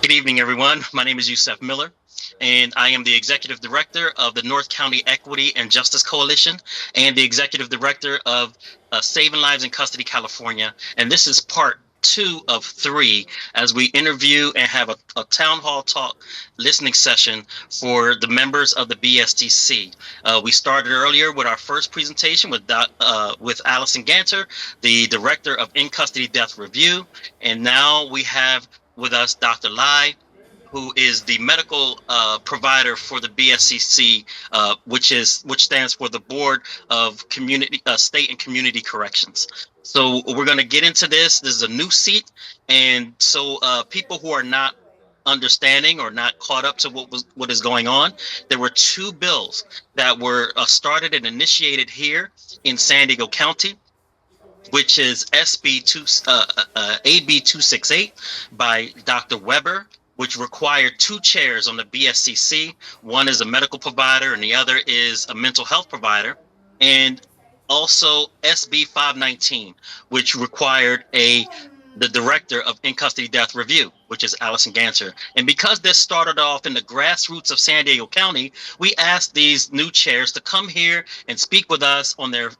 Good evening, everyone. My name is Yusef Miller, and I am the Executive Director of the North County Equity and Justice Coalition and the Executive Director of Saving Lives in Custody, California. And this is part two of three as we interview and have a town hall talk listening session for the members of the BSCC. We started earlier with our first presentation with Allison Ganter, the Director of In Custody Death Review. And now we have with us Dr. Lai, who is the medical provider for the BSCC, which stands for the Board of Community, State and Community Corrections. So we're going to get into this. This is a new seat, and so people who are not understanding or not caught up to what is going on, there were two bills that were started and initiated here in San Diego County, which is AB 268 by Dr. Weber, which required two chairs on the BSCC. One is a medical provider and the other is a mental health provider. And also SB 519, which required the director of In Custody Death Review, which is Allison Ganser. And because this started off in the grassroots of San Diego County, we asked these new chairs to come here and speak with us on their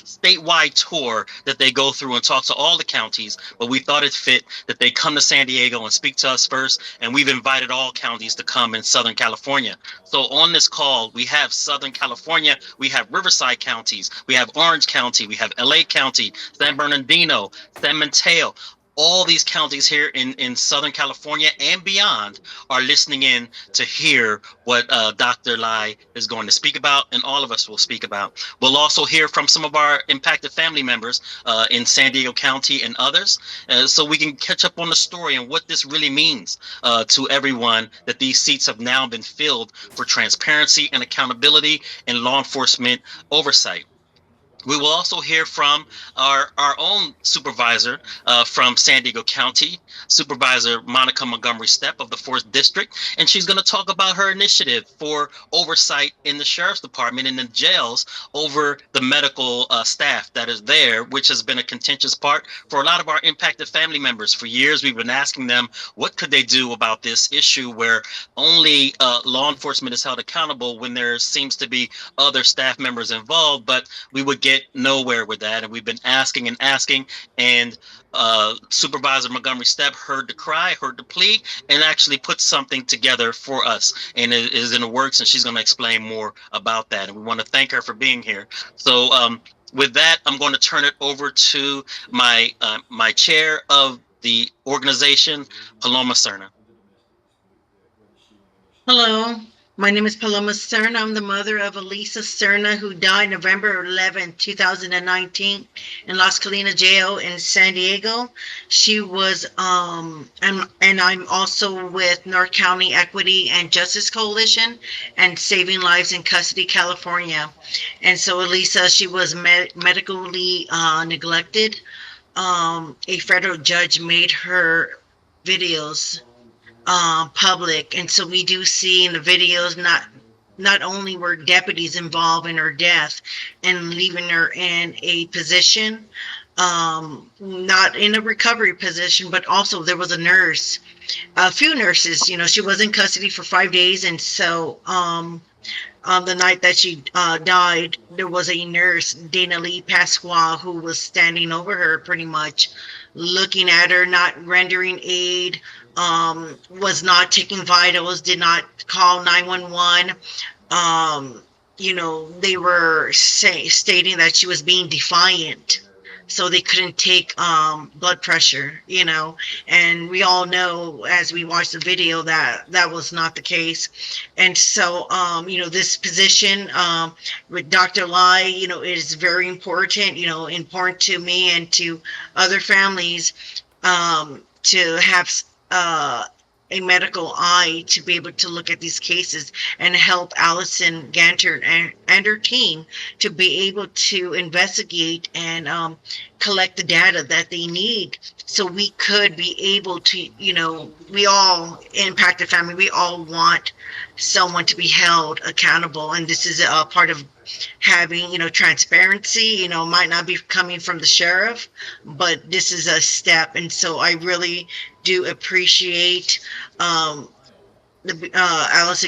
statewide tour that they go through and talk to all the counties, but we thought it fit that they come to San Diego and speak to us first, and we've invited all counties to come in Southern California. So on this call, we have Southern California, we have Riverside counties, we have Orange County, we have LA County, San Bernardino, San Mateo. All these counties here in Southern California and beyond are listening in to hear what Dr. Lai is going to speak about, and all of us will speak about. We'll also hear from some of our impacted family members in San Diego County and others, so we can catch up on the story and what this really means to everyone, that these seats have now been filled for transparency and accountability and law enforcement oversight. We will also hear from our own supervisor from San Diego County, Supervisor Monica Montgomery Stepp of the 4th District, and she's going to talk about her initiative for oversight in the Sheriff's Department and in jails over the medical staff that is there, which has been a contentious part for a lot of our impacted family members. For years, we've been asking them what could they do about this issue where only law enforcement is held accountable when there seems to be other staff members involved, but we would get nowhere with that, and we've been asking, and Supervisor Montgomery Stepp heard the cry, heard the plea, and actually put something together for us, and it is in the works, and she's going to explain more about that, and we want to thank her for being here. So with that, I'm going to turn it over to my chair of the organization, Paloma Serna. Hello, my name is Paloma Serna. I'm the mother of Elisa Serna, who died November 11, 2019 in Las Colinas Jail in San Diego. She was, and I'm also with North County Equity and Justice Coalition and Saving Lives in Custody, California. And so Elisa, she was medically neglected. A federal judge made her videos public, and so we do see in the videos not only were deputies involved in her death and leaving her in a position, not in a recovery position, but also there was a few nurses. She was in custody for 5 days, and so on the night that she died, there was a nurse, Dana Lee Pasqua, who was standing over her, pretty much looking at her, not rendering aid, was not taking vitals, did not call 911. They were stating that she was being defiant, so they couldn't take blood pressure, and we all know as we watch the video that was not the case. And so, this position with Dr. Lai, is very important, important to me and to other families, to have a medical eye to be able to look at these cases and help Allison Ganter and her team to be able to investigate and collect the data that they need, so we could be able to, we all impacted family, we all want someone to be held accountable. And this is a part of having, transparency. Might not be coming from the sheriff, but this is a step. And so I really do appreciate Allison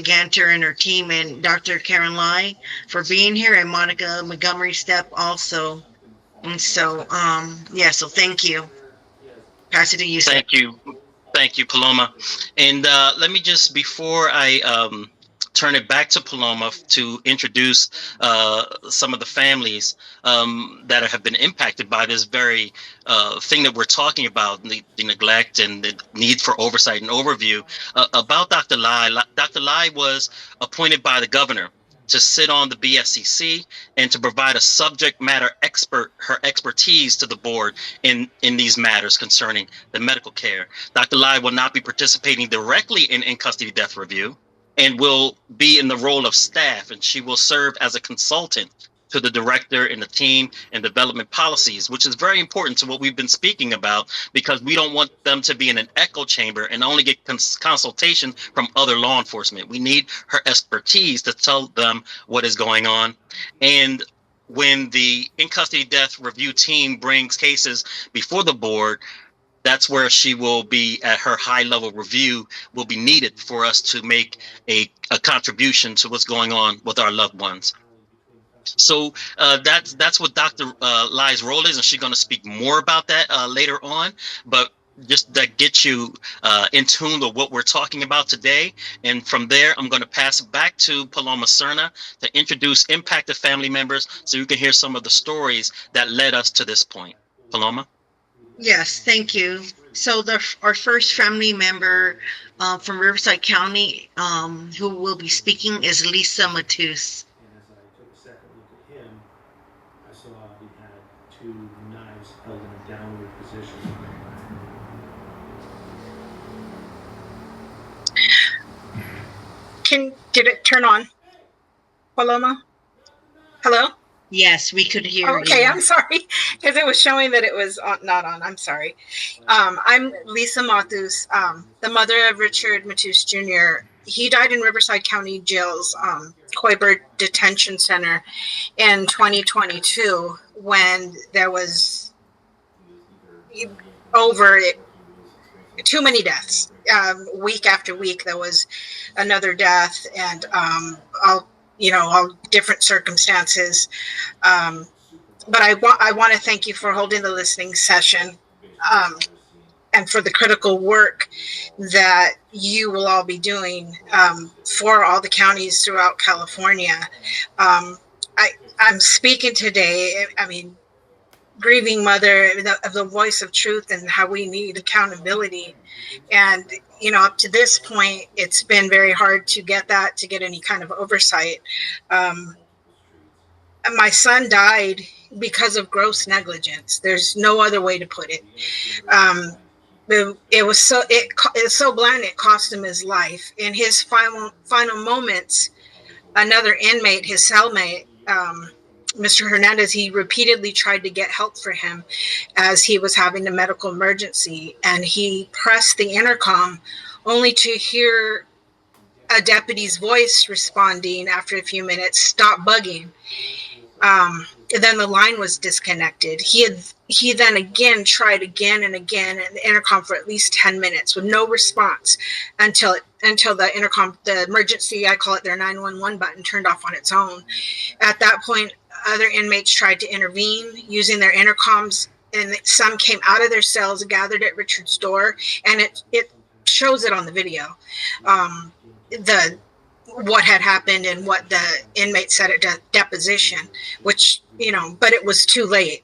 Ganter and her team, and Dr. Karen Lai for being here, and Monica Montgomery Step also. And so, yeah, so thank you. Pass it to you, sir. Thank you. Thank you, Paloma. And let me just, before I turn it back to Paloma to introduce some of the families that have been impacted by this very thing that we're talking about, the neglect and the need for oversight and overview, about Dr. Lai. Dr. Lai was appointed by the governor to sit on the BSCC and to provide a subject matter expert, her expertise to the board in these matters concerning the medical care. Dr. Lai will not be participating directly in custody death review and will be in the role of staff, and she will serve as a consultant to the director and the team and development policies, which is very important to what we've been speaking about, because we don't want them to be in an echo chamber and only get consultation from other law enforcement. We need her expertise to tell them what is going on. And when the in custody death review team brings cases before the board, that's where she will be at her high level review will be needed for us to make a contribution to what's going on with our loved ones. So that's what Dr. Lai's role is, and she's going to speak more about that later on. But just that gets you in tune with what we're talking about today. And from there, I'm going to pass it back to Paloma Serna to introduce impacted family members so you can hear some of the stories that led us to this point. Paloma? Yes, thank you. So our first family member from Riverside County who will be speaking is Lisa Matus. Did it turn on? Paloma? Hello? Yes, we could hear you. Okay, I'm sorry, because it was showing that it was not on. I'm sorry. I'm Lisa Matus, the mother of Richard Matus Jr. He died in Riverside County Jail's Coiber Detention Center in 2022 when there was over too many deaths. Week after week, there was another death, and all different circumstances. But I want to thank you for holding the listening session, and for the critical work that you will all be doing for all the counties throughout California. I'm speaking today, grieving mother of the voice of truth and how we need accountability. And, up to this point, it's been very hard to get any kind of oversight. My son died because of gross negligence. There's no other way to put it. It was so bland, it cost him his life. In his final moments, another inmate, his cellmate, Mr. Hernandez, he repeatedly tried to get help for him as he was having a medical emergency, and he pressed the intercom only to hear a deputy's voice responding after a few minutes, "Stop bugging." Then the line was disconnected. He then again tried again and again at the intercom for at least 10 minutes with no response until the intercom, the emergency, I call it their 911 button, turned off on its own. At that point, other inmates tried to intervene using their intercoms, and some came out of their cells and gathered at Richard's door, and it shows it on the video. What had happened and what the inmate said at deposition, which, but it was too late.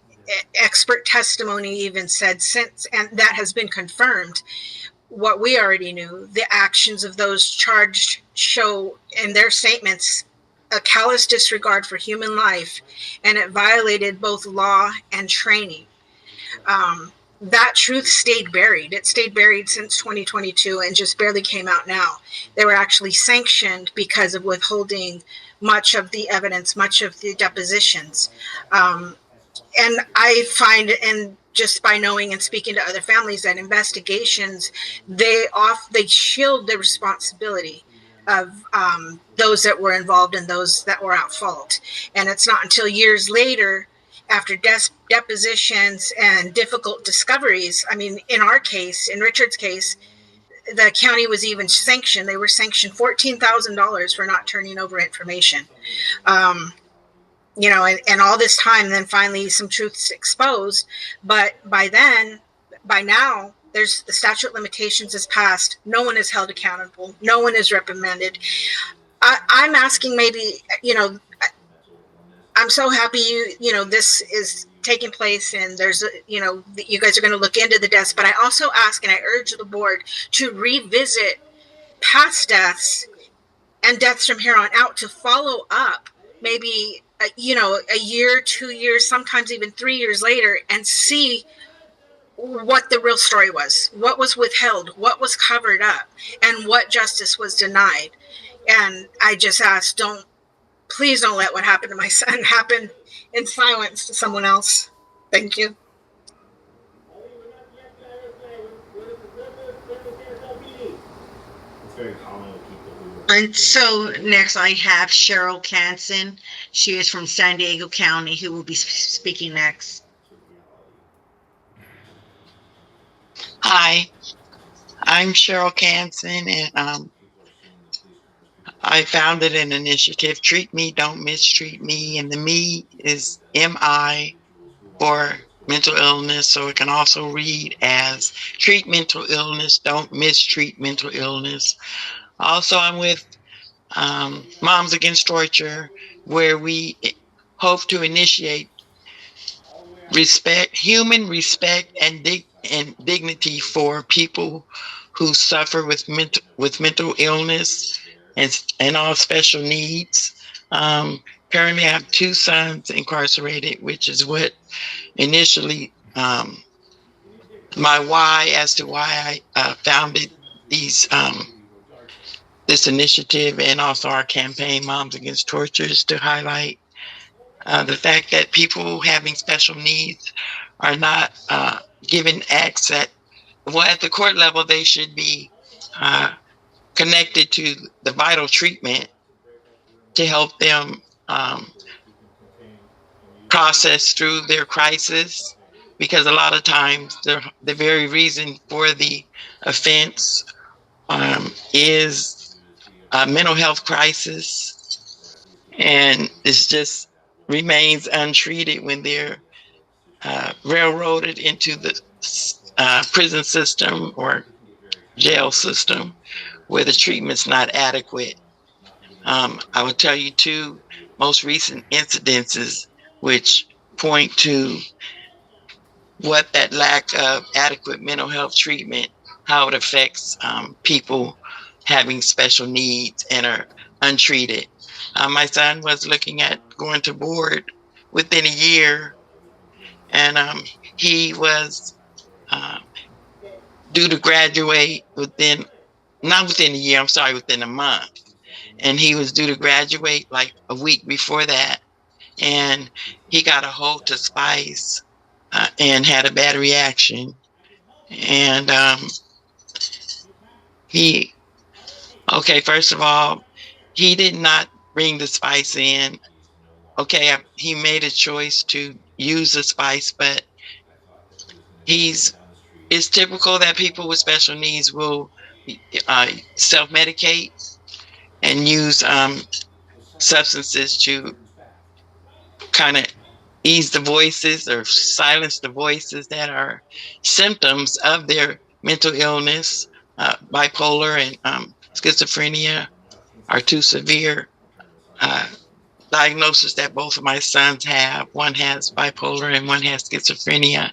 Expert testimony even said since, and that has been confirmed, what we already knew, the actions of those charged show in their statements a callous disregard for human life, and it violated both law and training. That truth stayed buried. It stayed buried since 2022 and just barely came out now. They were actually sanctioned because of withholding much of the evidence, much of the depositions. And I find, and just by knowing and speaking to other families, that investigations, they shield the responsibility. those that were involved and those that were at fault. And it's not until years later, after depositions and difficult discoveries. I mean, in our case, in Richard's case, the county was even sanctioned. They were sanctioned $14,000 for not turning over information. And all this time, then finally some truth's exposed. But by now, there's the statute of limitations is passed. No one is held accountable. No one is reprimanded. I'm asking maybe, I'm so happy this is taking place, and there's you guys are going to look into the deaths. But I also ask, and I urge the board to revisit past deaths and deaths from here on out, to follow up maybe a year, 2 years, sometimes even 3 years later, and see what the real story was, what was withheld, what was covered up, and what justice was denied. And I just ask, please don't let what happened to my son happen in silence to someone else. Thank you. And so next I have Cheryl Canson. She is from San Diego County, who will be speaking next. Hi, I'm Cheryl Canson, and I founded an initiative, Treat Me, Don't Mistreat Me, and the me is MI for mental illness, so it can also read as Treat Mental Illness, Don't Mistreat Mental Illness. Also, I'm with Moms Against Torture, where we hope to initiate human respect and dignity for people who suffer with mental illness and all special needs. Currently, I have 2 sons incarcerated, which is what initially my why as to why I founded this initiative, and also our campaign, Moms Against Torture, is to highlight the fact that people having special needs are not given access. Well, at the court level, they should be connected to the vital treatment to help them process through their crisis, because a lot of times the very reason for the offense is a mental health crisis, and it just remains untreated when they're railroaded into the prison system or jail system where the treatment's not adequate. I will tell you 2 most recent incidences which point to what that lack of adequate mental health treatment, how it affects people having special needs and are untreated. My son was looking at going to board within a year, and he was due to graduate within a month. And he was due to graduate like a week before that. And he got a hold to spice and had a bad reaction. And first of all, he did not bring the spice in. Okay, he made a choice to use the spice, but it's typical that people with special needs will self-medicate and use substances to kind of ease the voices or silence the voices that are symptoms of their mental illness. Bipolar and schizophrenia are 2 severe diagnoses that both of my sons have. One has bipolar and one has schizophrenia,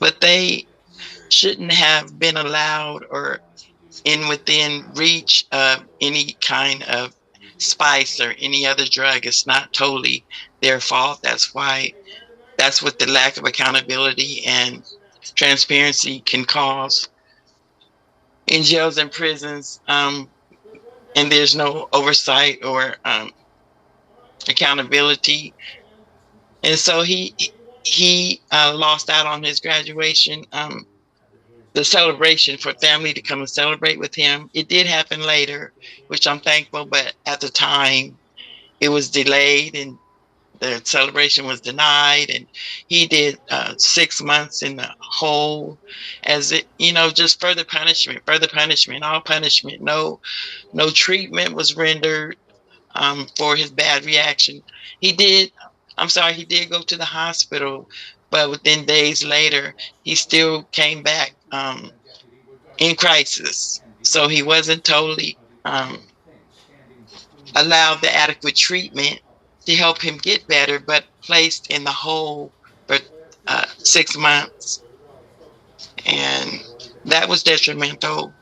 but they shouldn't have been allowed or within reach of any kind of spice or any other drug. It's not totally their fault. That's what the lack of accountability and transparency can cause in jails and prisons, and there's no oversight or accountability. And so he lost out on his graduation. the celebration for family to come and celebrate with him. It did happen later, which I'm thankful, but at the time it was delayed and the celebration was denied, and he did 6 months in the hole as it, just further punishment, all punishment. No treatment was rendered for his bad reaction. He did, I'm sorry, he did go to the hospital, but within days later, he still came back in crisis. So he wasn't totally allowed the adequate treatment to help him get better, but placed in the hole for 6 months. And that was detrimental.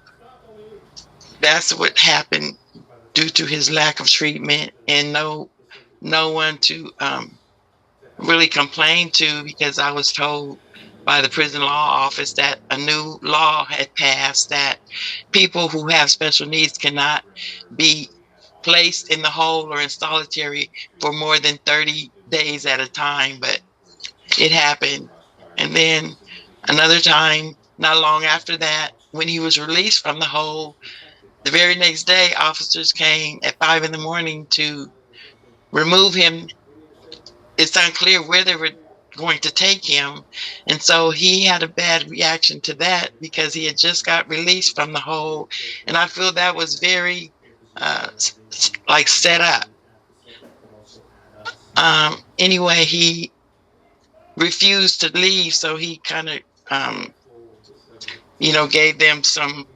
That's what happened due to his lack of treatment and no one to really complain to, because I was told by the prison law office that a new law had passed that people who have special needs cannot be placed in the hole or in solitary for more than 30 days at a time. But it happened. And then another time, not long after that, when he was released from the hole, the very next day, officers came at 5 in the morning to remove him. It's unclear where they were going to take him. And so he had a bad reaction to that because he had just got released from the hole. And I feel that was very like set up. Anyway, he refused to leave, so he kind of gave them some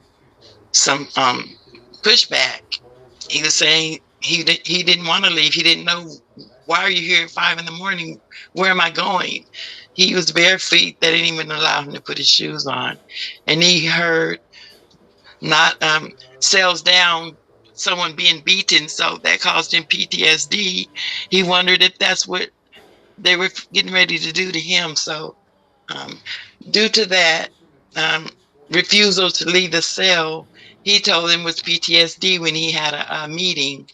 pushback. He was saying he didn't want to leave. He didn't know, why are you here at 5 in the morning? Where am I going? He was barefoot. They didn't even allow him to put his shoes on. And he heard not cells down, someone being beaten, so that caused him PTSD. He wondered if that's what they were getting ready to do to him. So due to that refusal to leave the cell, he told them it was PTSD when he had a meeting.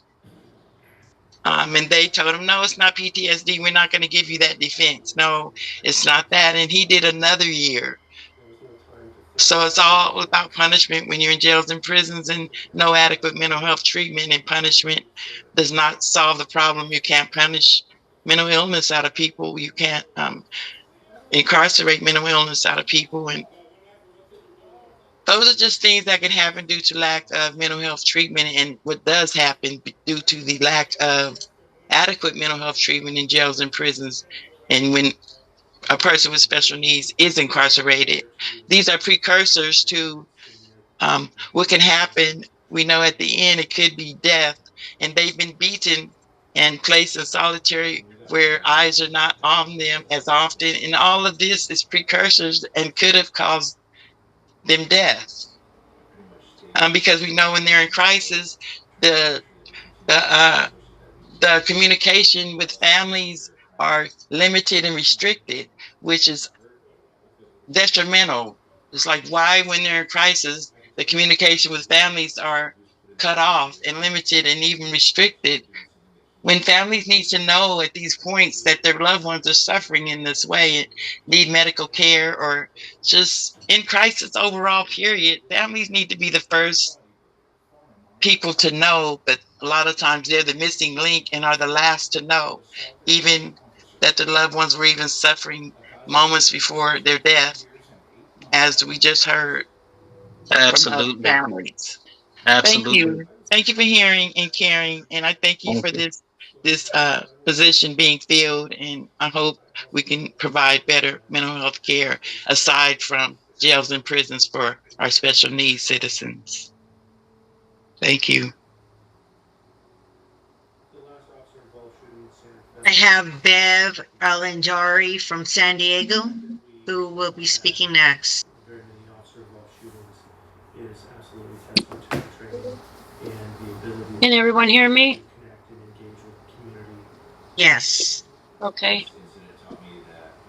And they told him, no, it's not PTSD. We're not going to give you that defense. No, it's not that. And he did another year. So it's all about punishment when you're in jails and prisons, and no adequate mental health treatment, and punishment does not solve the problem. You can't punish mental illness out of people. You can't incarcerate mental illness out of people. And those are just things that can happen due to lack of mental health treatment, and what does happen due to the lack of adequate mental health treatment in jails and prisons. And when a person with special needs is incarcerated, these are precursors to what can happen. We know at the end it could be death, and they've been beaten and placed in solitary where eyes are not on them as often. And all of this is precursors and could have caused them death. Because we know when they're in crisis, the communication with families are limited and restricted, which is detrimental. It's like, why, when they're in crisis, the communication with families are cut off and limited and even restricted, when families need to know at these points that their loved ones are suffering in this way and need medical care, or just in crisis overall, period. Families need to be the first people to know, but a lot of times they're the missing link and are the last to know, even that the loved ones were even suffering moments before their death, as we just heard from other Absolutely. families. Absolutely. Thank you for hearing and caring, and I thank you for this position being filled, and I hope we can provide better mental health care aside from jails and prisons for our special needs citizens. Thank you. I have Bev Alanjari from San Diego, who will be speaking next. Can everyone hear me? Yes. Okay.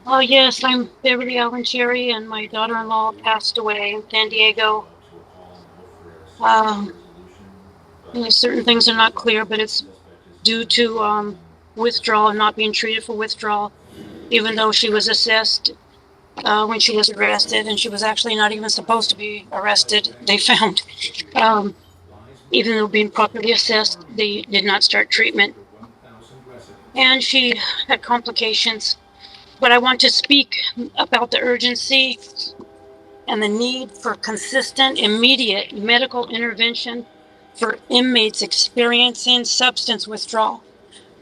Oh, yes, I'm Beverly Allen Cherry, and my daughter-in-law passed away in San Diego. Certain things are not clear, but it's due to withdrawal and not being treated for withdrawal, even though she was assessed when she was arrested, and she was actually not even supposed to be arrested. They found, even though being properly assessed, they did not start treatment, and she had complications. But I want to speak about the urgency and the need for consistent, immediate medical intervention for inmates experiencing substance withdrawal.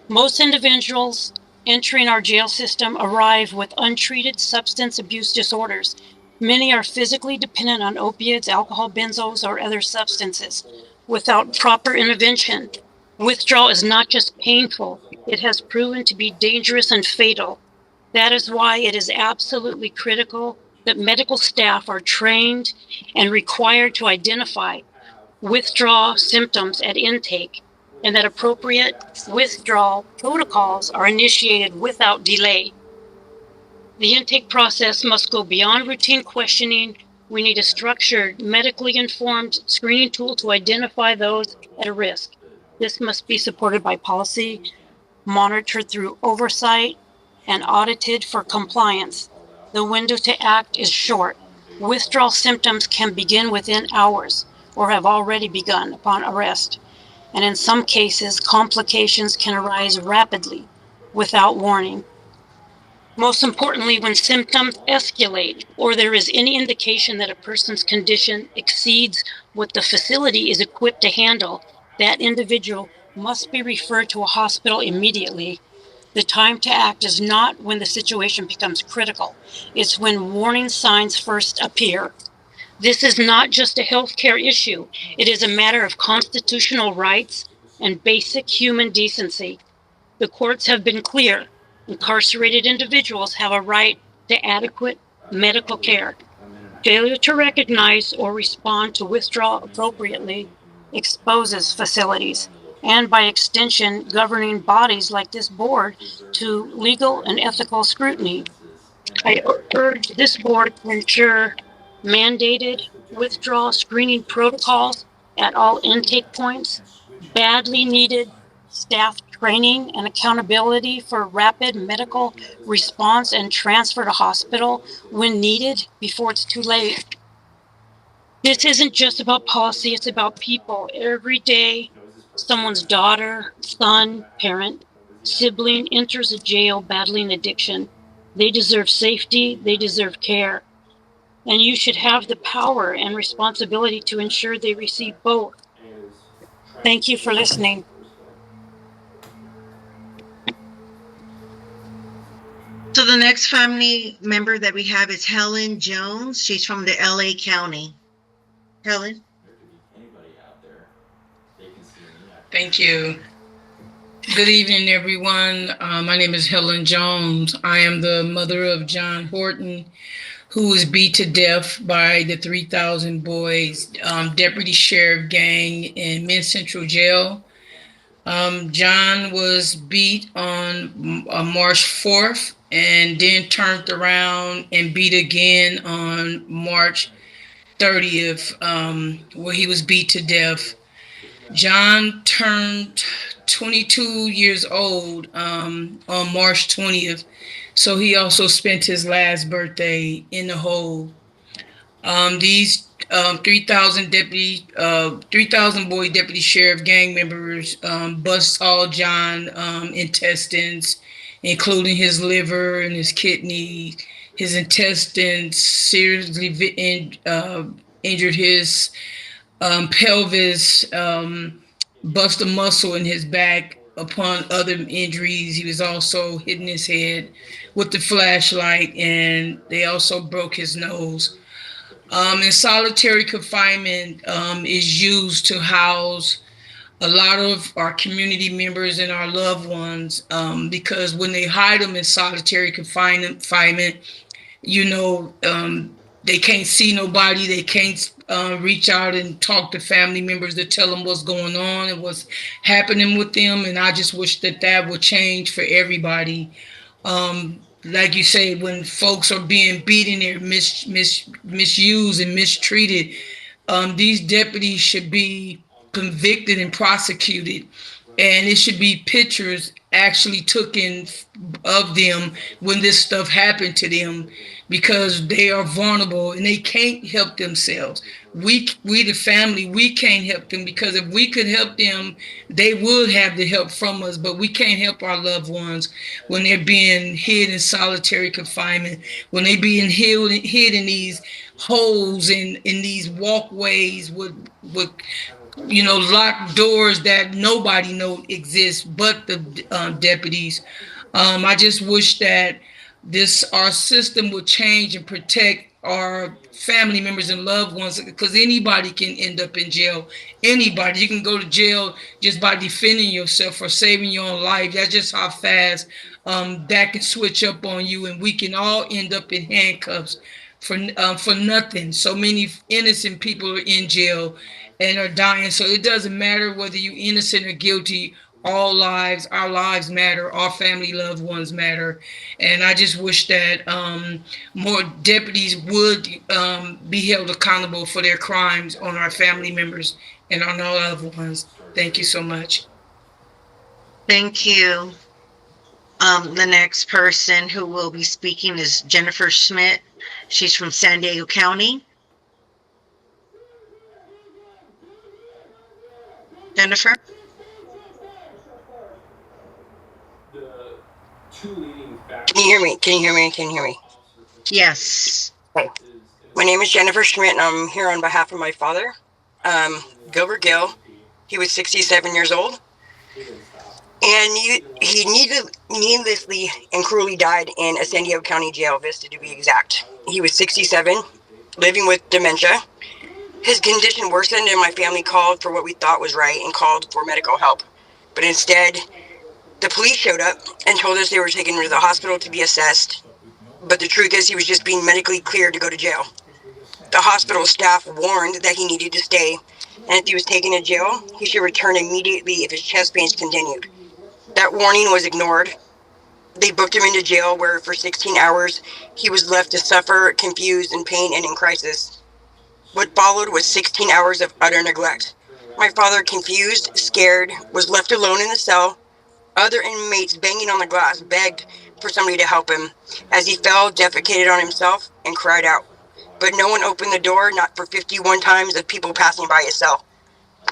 Most individuals entering our jail system arrive with untreated substance abuse disorders. Many are physically dependent on opiates, alcohol, benzos, or other substances. Without proper intervention, withdrawal is not just painful, it has proven to be dangerous and fatal. That is why it is absolutely critical that medical staff are trained and required to identify withdrawal symptoms at intake, and that appropriate withdrawal protocols are initiated without delay. The intake process must go beyond routine questioning. We need a structured, medically informed screening tool to identify those at risk. This must be supported by policy, monitored through oversight, and audited for compliance. The window to act is short. Withdrawal symptoms can begin within hours or have already begun upon arrest. And in some cases, complications can arise rapidly without warning. Most importantly, when symptoms escalate or there is any indication that a person's condition exceeds what the facility is equipped to handle, that individual must be referred to a hospital immediately. The time to act is not when the situation becomes critical. It's when warning signs first appear. This is not just a healthcare issue. It is a matter of constitutional rights and basic human decency. The courts have been clear. Incarcerated individuals have a right to adequate medical care. Failure to recognize or respond to withdrawal appropriately exposes facilities, and by extension, governing bodies like this board, to legal and ethical scrutiny. I urge this board to ensure mandated withdrawal screening protocols at all intake points, badly needed staff training and accountability for rapid medical response and transfer to hospital when needed before it's too late. This isn't just about policy, it's about people. Every day, someone's daughter, son, parent, sibling enters a jail battling addiction. They deserve safety, they deserve care. And you should have the power and responsibility to ensure they receive both. Thank you for listening. So the next family member that we have is Helen Jones. She's from the LA County. Helen? Thank you. Good evening, everyone. My name is Helen Jones. I am the mother of John Horton, who was beat to death by the 3,000 Boys Deputy Sheriff Gang in Men's Central Jail. John was beat on March 4th and then turned around and beat again on March 30th, where he was beat to death. John turned 22 years old on March 20th, so he also spent his last birthday in the hole. These 3,000 Boy Deputy Sheriff Gang members bust all John intestines, including his liver and his kidney. His intestines seriously injured his pelvis, bust a muscle in his back. Upon other injuries, he was also hitting his head with the flashlight, and they also broke his nose. And solitary confinement is used to house a lot of our community members and our loved ones, because when they hide them in solitary confinement, they can't see nobody. They can't reach out and talk to family members to tell them what's going on and what's happening with them. And I just wish that would change for everybody. Like you say, when folks are being beaten, they're misused and mistreated, these deputies should be convicted and prosecuted. and it should be pictures actually taken of them when this stuff happened to them, because they are vulnerable and they can't help themselves. We the family, we can't help them, because if we could help them, they would have the help from us. But we can't help our loved ones when they're being hid in solitary confinement, when they being hid in these holes in these walkways with locked doors that nobody know exist but the deputies. I just wish that this our system would change and protect our family members and loved ones, because anybody can end up in jail. Anybody, you can go to jail just by defending yourself or saving your own life. That's just how fast that can switch up on you, and we can all end up in handcuffs for nothing. So many innocent people are in jail and are dying. So it doesn't matter whether you're innocent or guilty. All lives, our lives matter. Our family loved ones matter. And I just wish that more deputies would be held accountable for their crimes on our family members and on our loved ones. Thank you so much. Thank you. The next person who will be speaking is Jennifer Schmidt. She's from San Diego County. Jennifer? Can you hear me? Can you hear me? Can you hear me? Yes. Okay. My name is Jennifer Schmidt, and I'm here on behalf of my father, Gilbert Gill. He was 67 years old, and he needlessly and cruelly died in a San Diego County jail, Vista to be exact. He was 67, living with dementia. His condition worsened, and my family called for what we thought was right and called for medical help. But instead, the police showed up and told us they were taking him to the hospital to be assessed. But the truth is, he was just being medically cleared to go to jail. The hospital staff warned that he needed to stay, and if he was taken to jail, he should return immediately if his chest pains continued. That warning was ignored. They booked him into jail, where for 16 hours he was left to suffer, confused, in pain, and in crisis. What followed was 16 hours of utter neglect. My father, confused, scared, was left alone in the cell. Other inmates banging on the glass begged for somebody to help him as he fell, defecated on himself, and cried out. But no one opened the door, not for 51 times of people passing by his cell.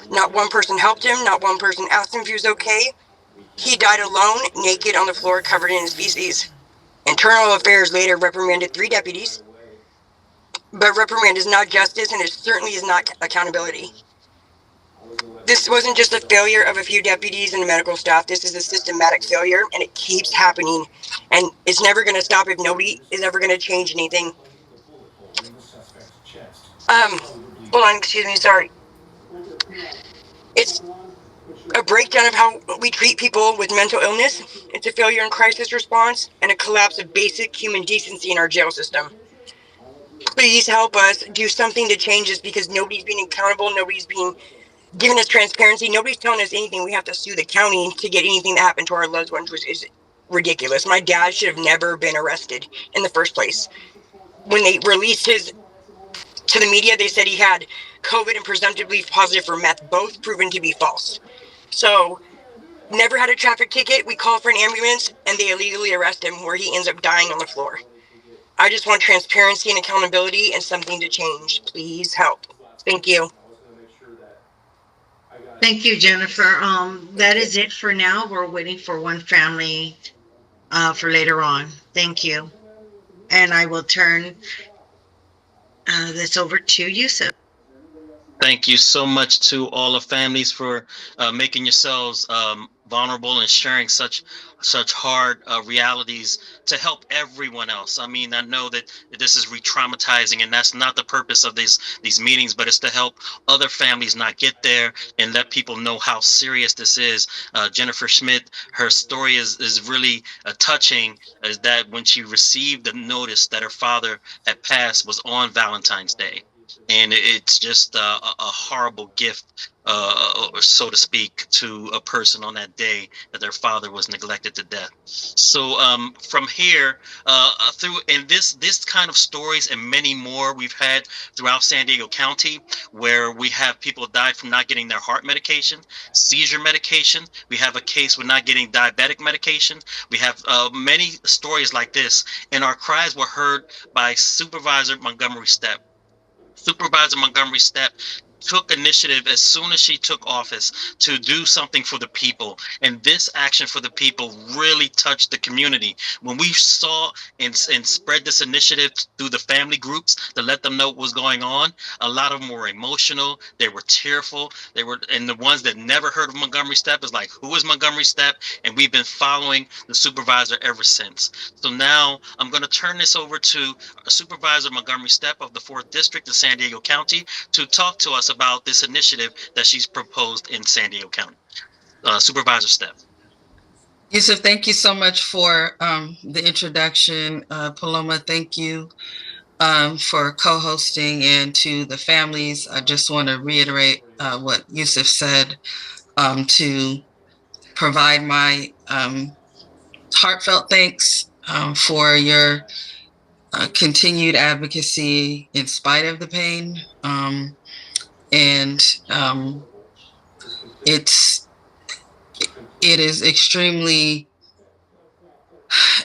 Not one person helped him, not one person asked him if he was okay. He died alone, naked on the floor, covered in his feces. Internal Affairs later reprimanded 3 deputies, but reprimand is not justice, and it certainly is not accountability. This wasn't just a failure of a few deputies and the medical staff. This is a systematic failure, and it keeps happening. And it's never going to stop if nobody is ever going to change anything. Hold on, excuse me, sorry. It's a breakdown of how we treat people with mental illness. It's a failure in crisis response and a collapse of basic human decency in our jail system. Please help us do something to change this, because nobody's being accountable, nobody's being giving us transparency, nobody's telling us anything. We have to sue the county to get anything that happened to our loved ones, which is ridiculous. My dad should have never been arrested in the first place. When they released his to the media, they said he had COVID and presumptively positive for meth, both proven to be false. So, never had a traffic ticket. We called for an ambulance, and they illegally arrest him, where he ends up dying on the floor. I just want transparency and accountability and something to change. Please help. Thank you. Thank you, Jennifer. That is it for now. We're waiting for one family for later on. Thank you. And I will turn this over to Yusuf. Thank you so much to all the families for making yourselves vulnerable and sharing such hard realities to help everyone else. I mean, I know that this is re-traumatizing, and that's not the purpose of these meetings, but it's to help other families not get there and let people know how serious this is. Jennifer Schmidt, her story is really touching, is that when she received the notice that her father had passed was on Valentine's Day. And it's just a horrible gift, so to speak, to a person on that day that their father was neglected to death. So from here, through and this kind of stories and many more we've had throughout San Diego County, where we have people died from not getting their heart medication, seizure medication. We have a case with not getting diabetic medication. We have many stories like this, and our cries were heard by Supervisor Montgomery Stepp. Supervisor Montgomery Stepp took initiative as soon as she took office to do something for the people. And this action for the people really touched the community. When we saw and spread this initiative through the family groups to let them know what was going on, a lot of them were emotional. They were tearful. And the ones that never heard of Montgomery Stepp is like, who is Montgomery Stepp? And we've been following the supervisor ever since. So now I'm going to turn this over to Supervisor Montgomery Stepp of the 4th District of San Diego County to talk to us about this initiative that she's proposed in San Diego County. Supervisor Stepp. Yusuf, thank you so much for the introduction. Paloma, thank you for co-hosting, and to the families, I just want to reiterate what Yusuf said, to provide my heartfelt thanks for your continued advocacy in spite of the pain. It is extremely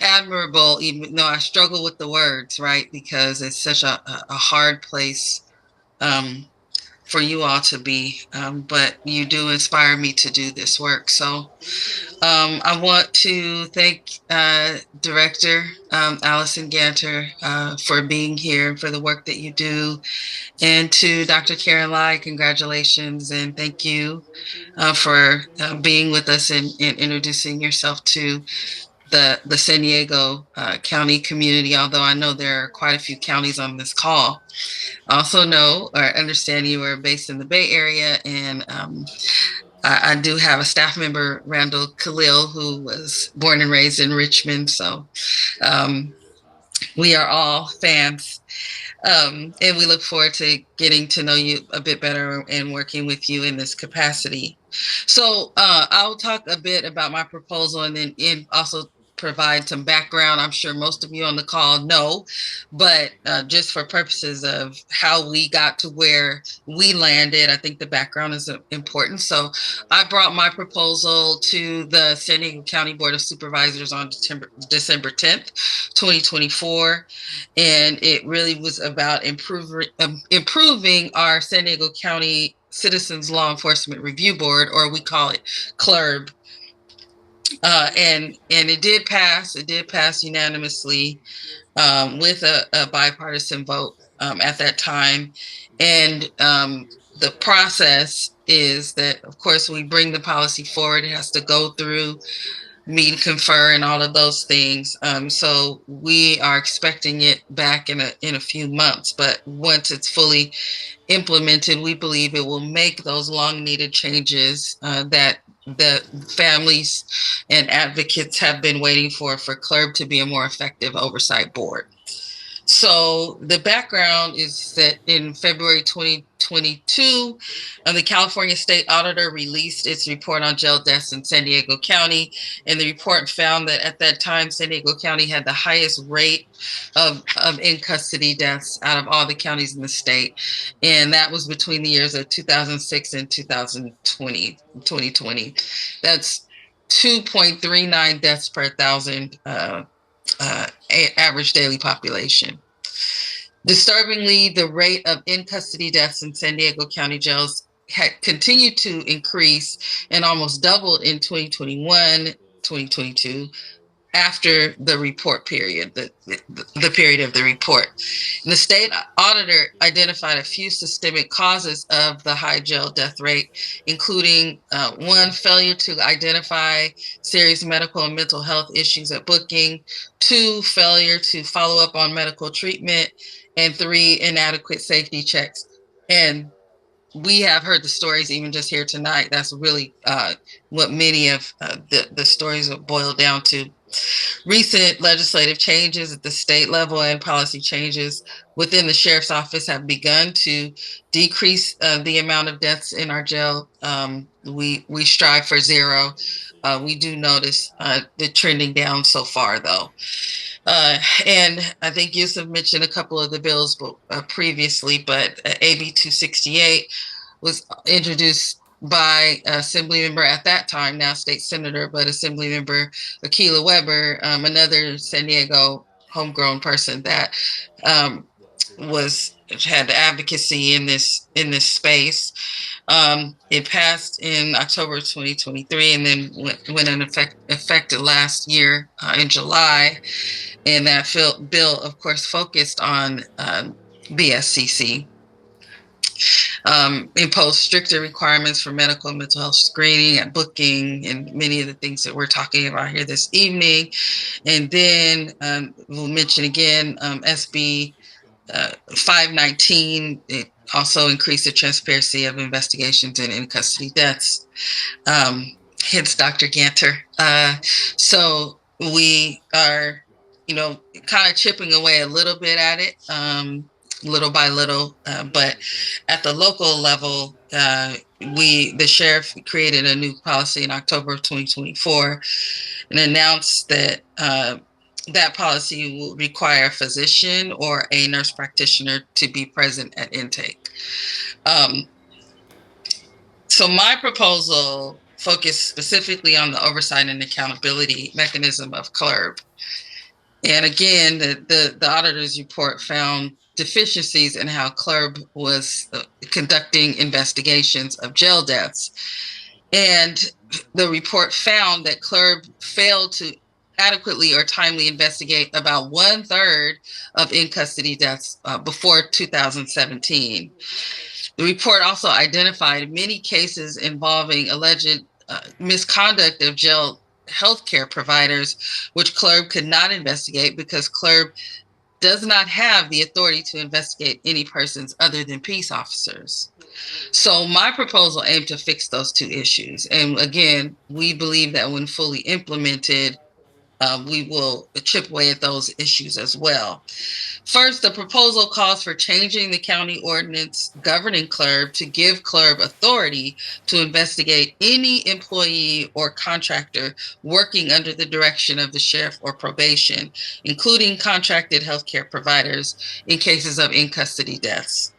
admirable, even though I struggle with the words, right? Because it's such a hard place for you all to be, but you do inspire me to do this work. So I want to thank Director Allison Ganter for being here, for the work that you do. And to Dr. Karen Lai, congratulations, and thank you for being with us and introducing yourself to the San Diego County community, although I know there are quite a few counties on this call. I also know or understand you are based in the Bay Area, and I do have a staff member, Randall Khalil, who was born and raised in Richmond, so we are all fans. And we look forward to getting to know you a bit better and working with you in this capacity. So I'll talk a bit about my proposal and then also provide some background. I'm sure most of you on the call know, but just for purposes of how we got to where we landed, I think the background is important. So I brought my proposal to the San Diego County Board of Supervisors on December 10th, 2024. And it really was about improving our San Diego County Citizens Law Enforcement Review Board, or we call it CLERB. And it did pass. It did pass unanimously with a bipartisan vote at that time. And the process is that, of course, we bring the policy forward. It has to go through meet and confer and all of those things. So we are expecting it back in a few months. But once it's fully implemented, we believe it will make those long needed changes that the families and advocates have been waiting for CLERB to be a more effective oversight board. So the background is that in February 2022, the California State Auditor released its report on jail deaths in San Diego County. And the report found that at that time, San Diego County had the highest rate of in-custody deaths out of all the counties in the state. And that was between the years of 2006 and 2020. That's 2.39 deaths per 1,000 average daily population. Disturbingly, the rate of in-custody deaths in San Diego County jails had continued to increase and almost doubled in 2021, 2022, after the report period, the period of the report. And the state auditor identified a few systemic causes of the high jail death rate, including one, failure to identify serious medical and mental health issues at booking, two, failure to follow up on medical treatment, and three, inadequate safety checks. And we have heard the stories even just here tonight. That's really what many of the stories boil down to. Recent legislative changes at the state level and policy changes within the sheriff's office have begun to decrease the amount of deaths in our jail. We strive for zero. We do notice the trending down so far, though. And I think Yusuf mentioned a couple of the bills previously, but AB 268 was introduced by Assembly Member at that time, now State Senator, but Assembly Member Akilah Weber, another San Diego homegrown person that had advocacy in this space. It passed in October 2023 and then went in effective last year in July. And that bill, of course, focused on BSCC. Impose stricter requirements for medical and mental health screening and booking, and many of the things that we're talking about here this evening. And then we'll mention again SB 519. It also increased the transparency of investigations and in-custody deaths. Hence Dr. Ganter. So we are, kind of chipping away a little bit at it. Little by little, but at the local level, the sheriff created a new policy in October of 2024 and announced that that policy will require a physician or a nurse practitioner to be present at intake. So my proposal focused specifically on the oversight and accountability mechanism of CLRB. And again, the auditor's report found deficiencies in how CLRB was conducting investigations of jail deaths. And the report found that CLRB failed to adequately or timely investigate about 1/3 of in-custody deaths before 2017. The report also identified many cases involving alleged misconduct of jail healthcare providers, which CLRB could not investigate because CLRB does not have the authority to investigate any persons other than peace officers. So my proposal aimed to fix those two issues. And again, we believe that when fully implemented, we will chip away at those issues as well. First, the proposal calls for changing the county ordinance governing CLRB to give CLRB authority to investigate any employee or contractor working under the direction of the sheriff or probation, including contracted healthcare providers in cases of in-custody deaths.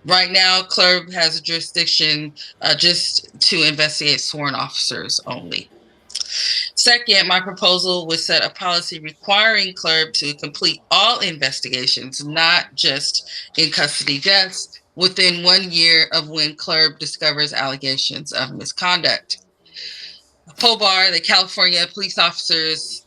Right now, CLRB has a jurisdiction just to investigate sworn officers only. Second, my proposal would set a policy requiring CLRB to complete all investigations, not just in custody deaths, within 1 year of when CLRB discovers allegations of misconduct. POBAR, the California Police Officers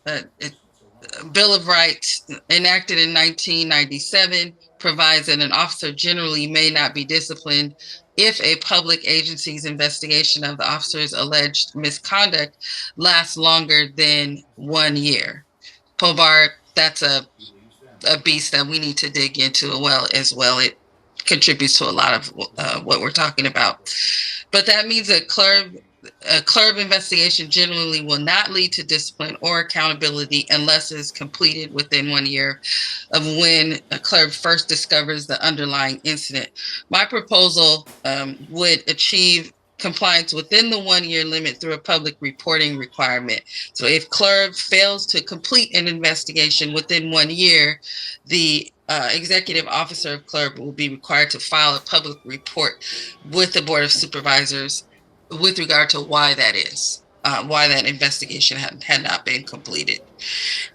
Bill of Rights, enacted in 1997, provides that an officer generally may not be disciplined if a public agency's investigation of the officer's alleged misconduct lasts longer than 1 year. POBAR, that's a beast that we need to dig into as well. It contributes to a lot of what we're talking about. But that means that a CLRB investigation generally will not lead to discipline or accountability unless it is completed within 1 year of when a CLRB first discovers the underlying incident. My proposal would achieve compliance within the 1 year limit through a public reporting requirement. So if CLRB fails to complete an investigation within 1 year, the executive officer of CLRB will be required to file a public report with the Board of Supervisors with regard to why that is, why that investigation had not been completed.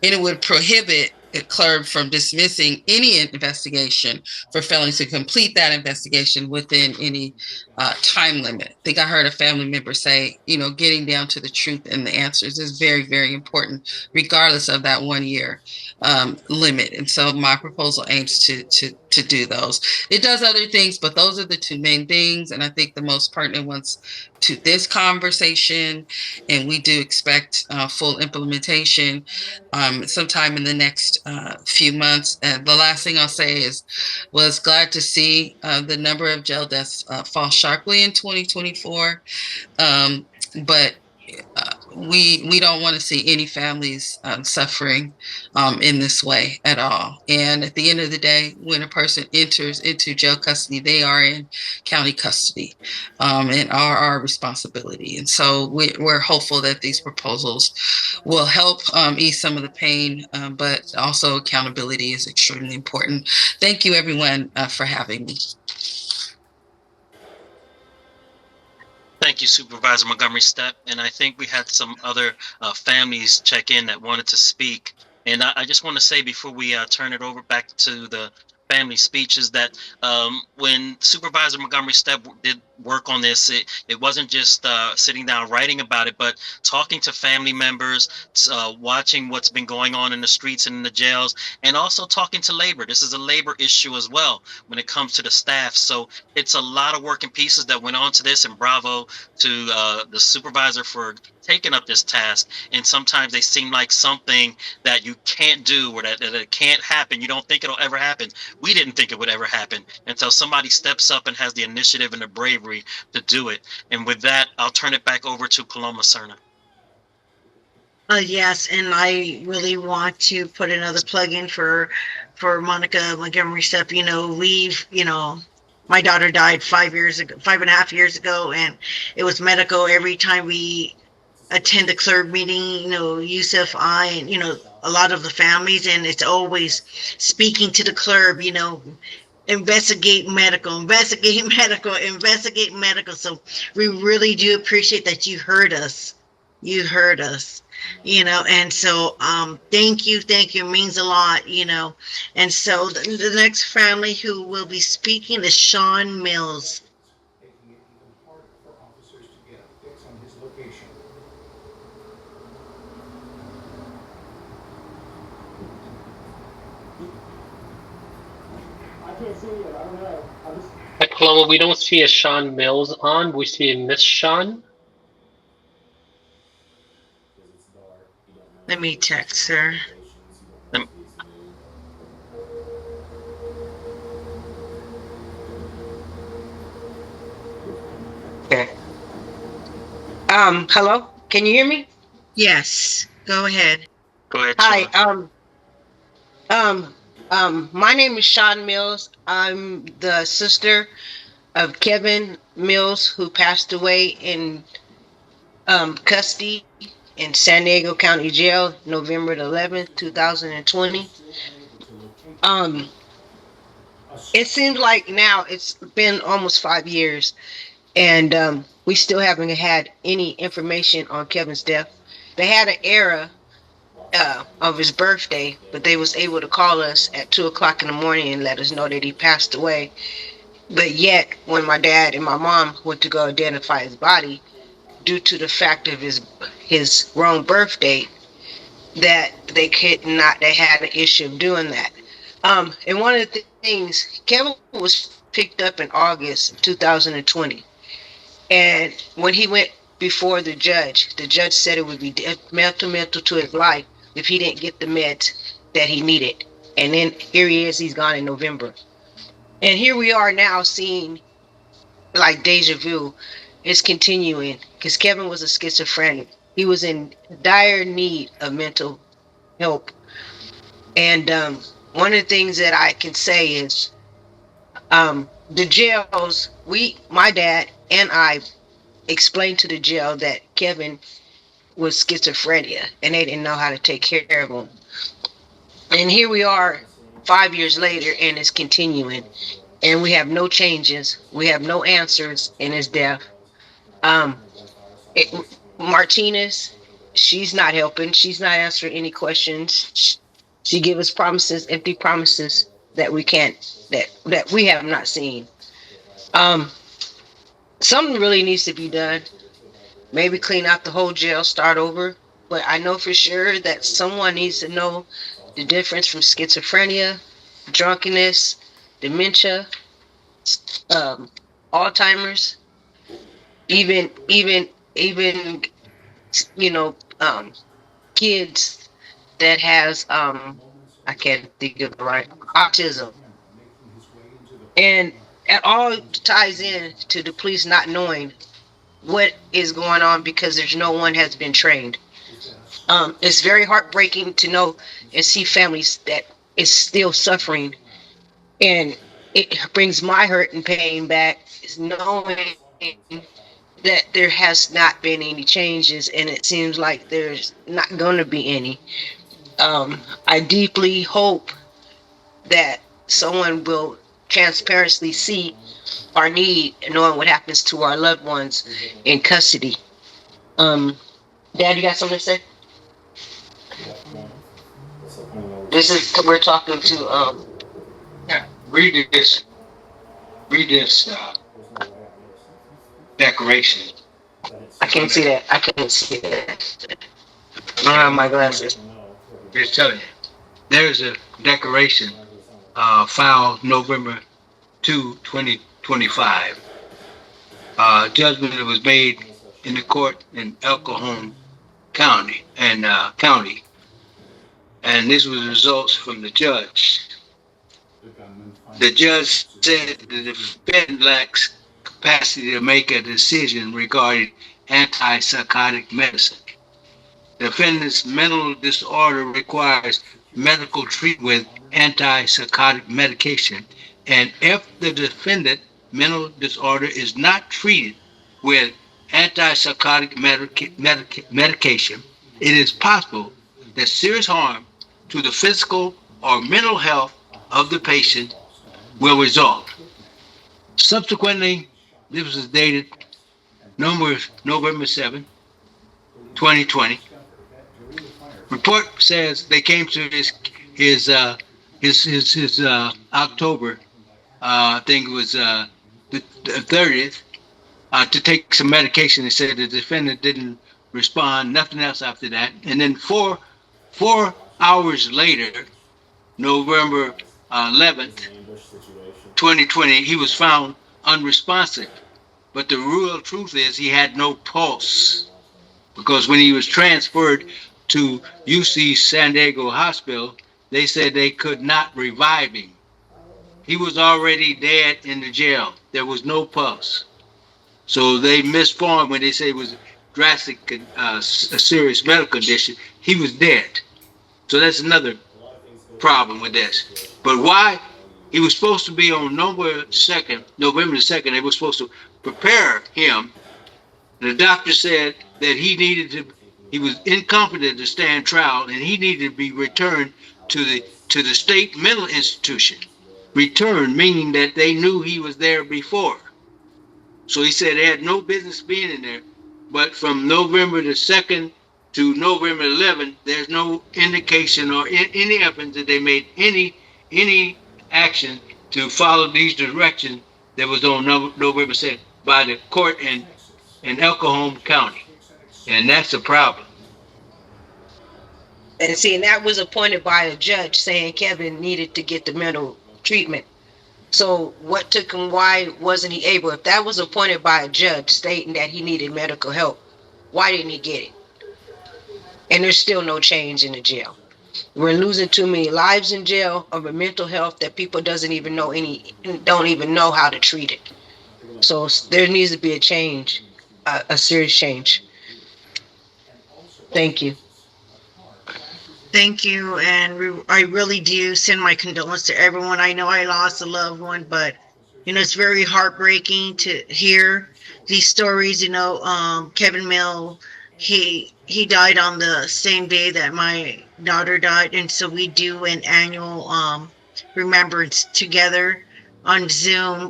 And it would prohibit the CLRB from dismissing any investigation for failing to complete that investigation within any time limit. I think I heard a family member say, getting down to the truth and the answers is very, very important, regardless of that 1 year limit. And so my proposal aims to do those. It does other things, but those are the two main things. And I think the most pertinent ones to this conversation. And we do expect full implementation sometime in the next few months. And the last thing I'll say was glad to see the number of jail deaths fall sharply in 2024. But we don't want to see any families suffering in this way at all. And at the end of the day, when a person enters into jail custody, they are in county custody, and are our responsibility. And so we're hopeful that these proposals will help ease some of the pain, but also accountability is extremely important. Thank you, everyone, for having me. Thank you, Supervisor Montgomery Stepp. And I think we had some other families check in that wanted to speak. And I just want to say before we turn it over back to the family speeches that when Supervisor Montgomery Stepp did work on this, it wasn't just sitting down writing about it, but talking to family members, watching what's been going on in the streets and in the jails, and also talking to labor. This is a labor issue as well when it comes to the staff. So it's a lot of working pieces that went on to this, and bravo to the supervisor for taking up this task. And sometimes they seem like something that you can't do, or that it can't happen. You don't think it'll ever happen. We didn't think it would ever happen until somebody steps up and has the initiative and the bravery to do it. And with that, I'll turn it back over to Paloma Cerna. Yes, and I really want to put another plug in for Monica Montgomery Stepp. My daughter died 5 years ago, 5.5 years ago, and it was medical. Every time we attend the CLERB meeting, Yusuf, I, and a lot of the families, and it's always speaking to the CLERB, investigate medical, investigate medical, investigate medical. So we really do appreciate that you heard us. You heard us, and so thank you, it means a lot. And so the next family who will be speaking is Sean Mills. At Paloma, we don't see a Sean Mills on. We see a Miss Sean. Let me text her. Okay. Hello? Can you hear me? Yes. Go ahead. Go ahead, Hi. Sean. My name is Sean Mills. I'm the sister of Kevin Mills, who passed away in custody in San Diego County Jail, November 11th, 2020. It seems like now it's been almost 5 years, and we still haven't had any information on Kevin's death. They had an era of his birthday, but they was able to call us at 2 o'clock in the morning and let us know that he passed away. But yet, when my dad and my mom went to go identify his body, due to the fact of his wrong birth date, that they could not, they had an issue of doing that. And one of the things, Kevin was picked up in August 2020. And when he went before the judge said it would be detrimental to his life if he didn't get the meds that he needed. And then here he is, he's gone in November. And here we are now seeing like deja vu is continuing, because Kevin was a schizophrenic. He was in dire need of mental help. And one of the things that I can say is the jails, my dad and I explained to the jail that Kevin was schizophrenia and they didn't know how to take care of him. And here we are 5 years later, and it's continuing, and we have no changes. We have no answers in his death. Martinez, she's not helping. She's not answering any questions. She give us promises, empty promises that we can't, that we have not seen. Something really needs to be done. Maybe clean out the whole jail, start over. But I know for sure that someone needs to know the difference from schizophrenia, drunkenness, dementia, Alzheimer's, even kids that has I can't think of the right, autism. And it all ties in to the police not knowing what is going on because there's no one has been trained. It's very heartbreaking to know and see families that is still suffering, and it brings my hurt and pain back is knowing that there has not been any changes, and it seems like there's not going to be any. I deeply hope that someone will transparently see our need and knowing what happens to our loved ones in custody. Um, Dad, you got something to say? This is we're talking to Yeah, read this declaration. I can't see that. I can't see that. I don't have my glasses. Just telling you, there's a declaration filed November 2, 2025. Judgment that was made in the court in El Cajon County and this was the results from the judge. The judge said the defendant lacks capacity to make a decision regarding antipsychotic medicine. The defendant's mental disorder requires medical treatment with antipsychotic medication, and if the defendant's mental disorder is not treated with antipsychotic medication, it is possible that serious harm to the physical or mental health of the patient will result. Subsequently, this was dated November 7, 2020. Report says they came to his October, I think it was the 30th, to take some medication. They said the defendant didn't respond, nothing else after that. And then four hours later, November 11th, 2020, he was found unresponsive. But the real truth is he had no pulse, because when he was transferred to UC San Diego Hospital, they said they could not revive him. He was already dead in the jail. There was no pulse. So they misformed when they say it was drastic, a serious medical condition. He was dead. So that's another problem with this. But why? He was supposed to be on November the 2nd, they were supposed to prepare him. The doctor said that he was incompetent to stand trial, and he needed to be returned to the state mental institution. Returned, meaning that they knew he was there before. So he said they had no business being in there. But from November the 2nd to November 11th, there's no indication or any evidence that they made any action to follow these directions that was on November 2nd by the court in El Cajon County. And that's a problem. And see, and that was appointed by a judge saying Kevin needed to get the mental treatment. So what took him? Why wasn't he able? If that was appointed by a judge stating that he needed medical help, why didn't he get it? And there's still no change in the jail. We're losing too many lives in jail over mental health that people don't even know how to treat it. So there needs to be a change, a serious change. Thank you. Thank you, and I really do send my condolences to everyone. I know I lost a loved one, but it's very heartbreaking to hear these stories. Kevin Mill, he died on the same day that my daughter died, and so we do an annual remembrance together on Zoom.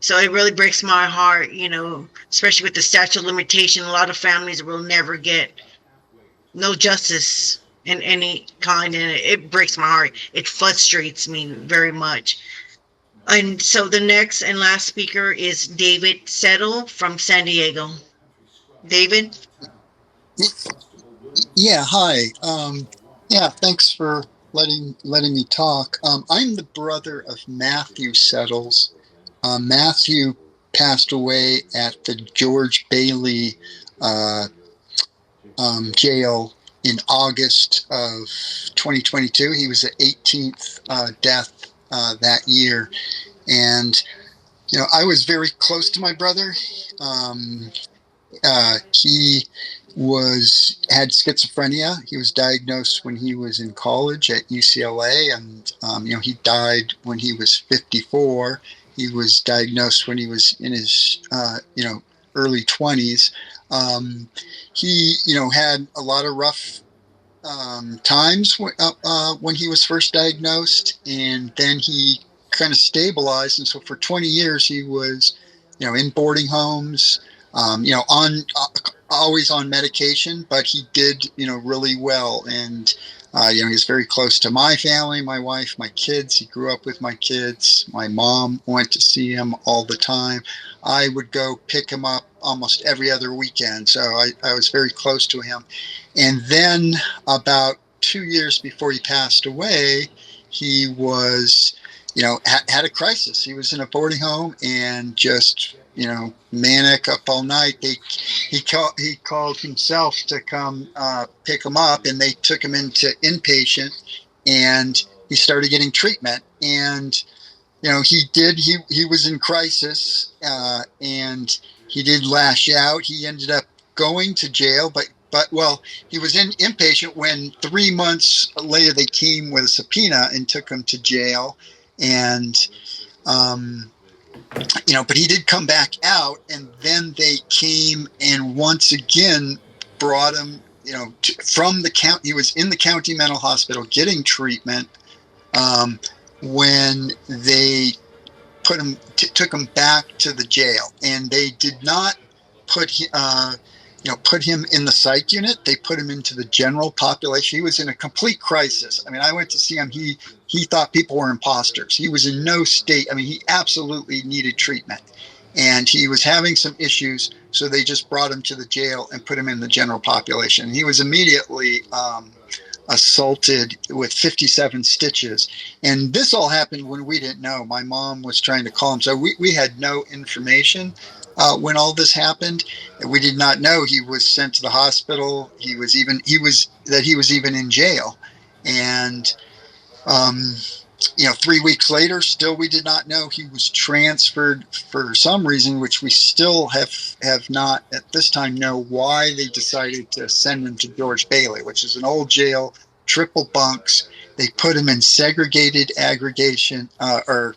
So it really breaks my heart. Especially with the statute of limitation, a lot of families will never get no justice in any kind, and it breaks my heart. It frustrates me very much. And so the next and last speaker is David Settle from San Diego. David? Yeah, hi. Thanks for letting me talk. I'm the brother of Matthew Settles. Matthew passed away at the George Bailey jail in August of 2022. He was the 18th death that year. And I was very close to my brother. Um, he had schizophrenia. He was diagnosed when he was in college at UCLA, and he died when he was 54. He was diagnosed when he was in his early 20s. He had a lot of rough times when he was first diagnosed, and then he kind of stabilized. And so for 20 years, he was, in boarding homes, on always on medication, but he did, really well. And he's very close to my family, my wife, my kids. He grew up with my kids. My mom went to see him all the time. I would go pick him up almost every other weekend. So I was very close to him. And then about 2 years before he passed away, he was, had a crisis. He was in a boarding home and just, manic up all night. He called himself to come pick him up, and they took him into inpatient, and he started getting treatment. And he was in crisis, and he did lash out. He ended up going to jail, but well, he was in inpatient when 3 months later they came with a subpoena and took him to jail. And um, but he did come back out, and then they came and once again brought him, from the county. He was in the county mental hospital getting treatment, when they took him back to the jail, and they did not put put him in the psych unit. They put him into the general population. He was in a complete crisis. I mean, I went to see him. He thought people were imposters. He was in no state. I mean, he absolutely needed treatment, and he was having some issues. So they just brought him to the jail and put him in the general population. He was immediately assaulted with 57 stitches. And this all happened when we didn't know. My mom was trying to call him. So we had no information when all this happened. We did not know he was sent to the hospital. He was even in jail. And, 3 weeks later, still we did not know. He was transferred for some reason, which we still have not at this time know why they decided to send him to George Bailey, which is an old jail, triple bunks. They put him in segregated aggregation or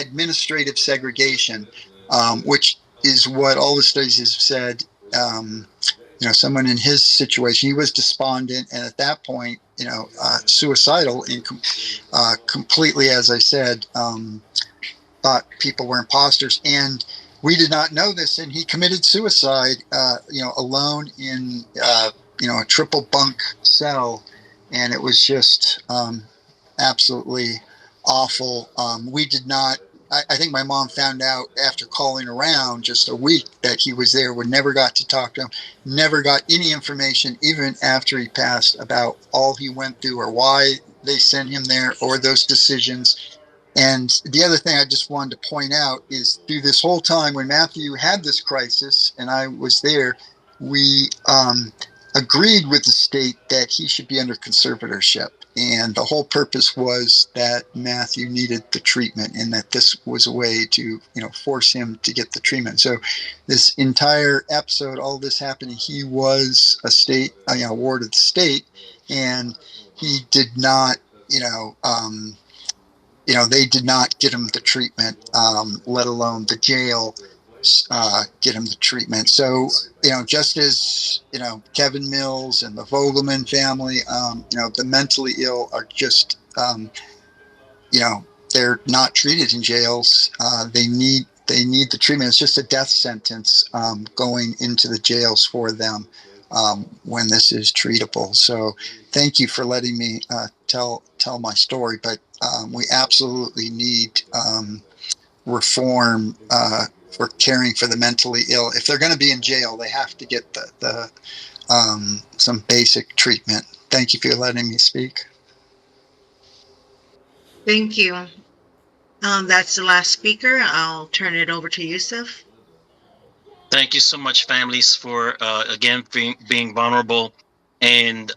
administrative segregation, which is what all the studies have said. Someone in his situation, he was despondent, and at that point, suicidal, and completely, as I said, thought people were imposters. And we did not know this, and he committed suicide, alone in, a triple bunk cell, and it was just absolutely awful. We did not. I think my mom found out after calling around just a week that he was there. We never got to talk to him, never got any information, even after he passed, about all he went through or why they sent him there or those decisions. And the other thing I just wanted to point out is through this whole time when Matthew had this crisis and I was there, we agreed with the state that he should be under conservatorship. And the whole purpose was that Matthew needed the treatment and that this was a way to, force him to get the treatment. So this entire episode, all this happening, he was a state, ward of the state, and he did not, they did not get him the treatment, let alone the jail get him the treatment. So, just as, Kevin Mills and the Vogelman family, the mentally ill are just, they're not treated in jails. They need the treatment. It's just a death sentence going into the jails for them when this is treatable. So thank you for letting me tell my story. But we absolutely need reform for caring for the mentally ill. If they're going to be in jail, they have to get the some basic treatment. Thank you for letting me speak. Thank you. That's the last speaker. I'll turn it over to Yusuf. Thank you so much, families, for again being vulnerable. And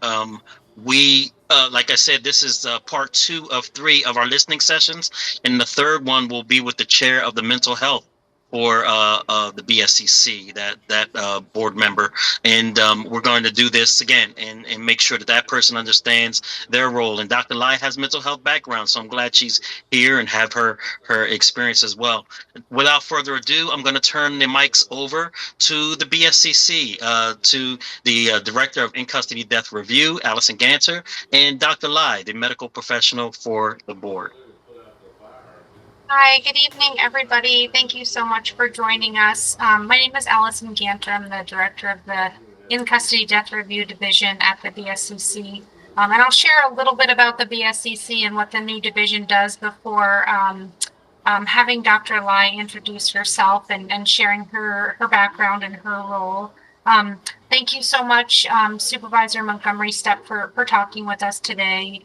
we like I said, this is part 2 of 3 of our listening sessions, and the third one will be with the chair of the mental health for the BSCC, that board member, and we're going to do this again and make sure that that person understands their role. And Dr. Lai has mental health background, so I'm glad she's here and have her experience as well. Without further ado, I'm going to turn the mics over to the BSCC, to the Director of In-Custody Death Review, Allison Ganter, and Dr. Lai, the medical professional for the board. Hi, good evening, everybody. Thank you so much for joining us. My name is Allison Ganter. I'm the director of the In-Custody Death Review Division at the BSCC. And I'll share a little bit about the BSCC and what the new division does before having Dr. Lai introduce herself and sharing her background and her role. Thank you so much, Supervisor Montgomery Stepp, for talking with us today.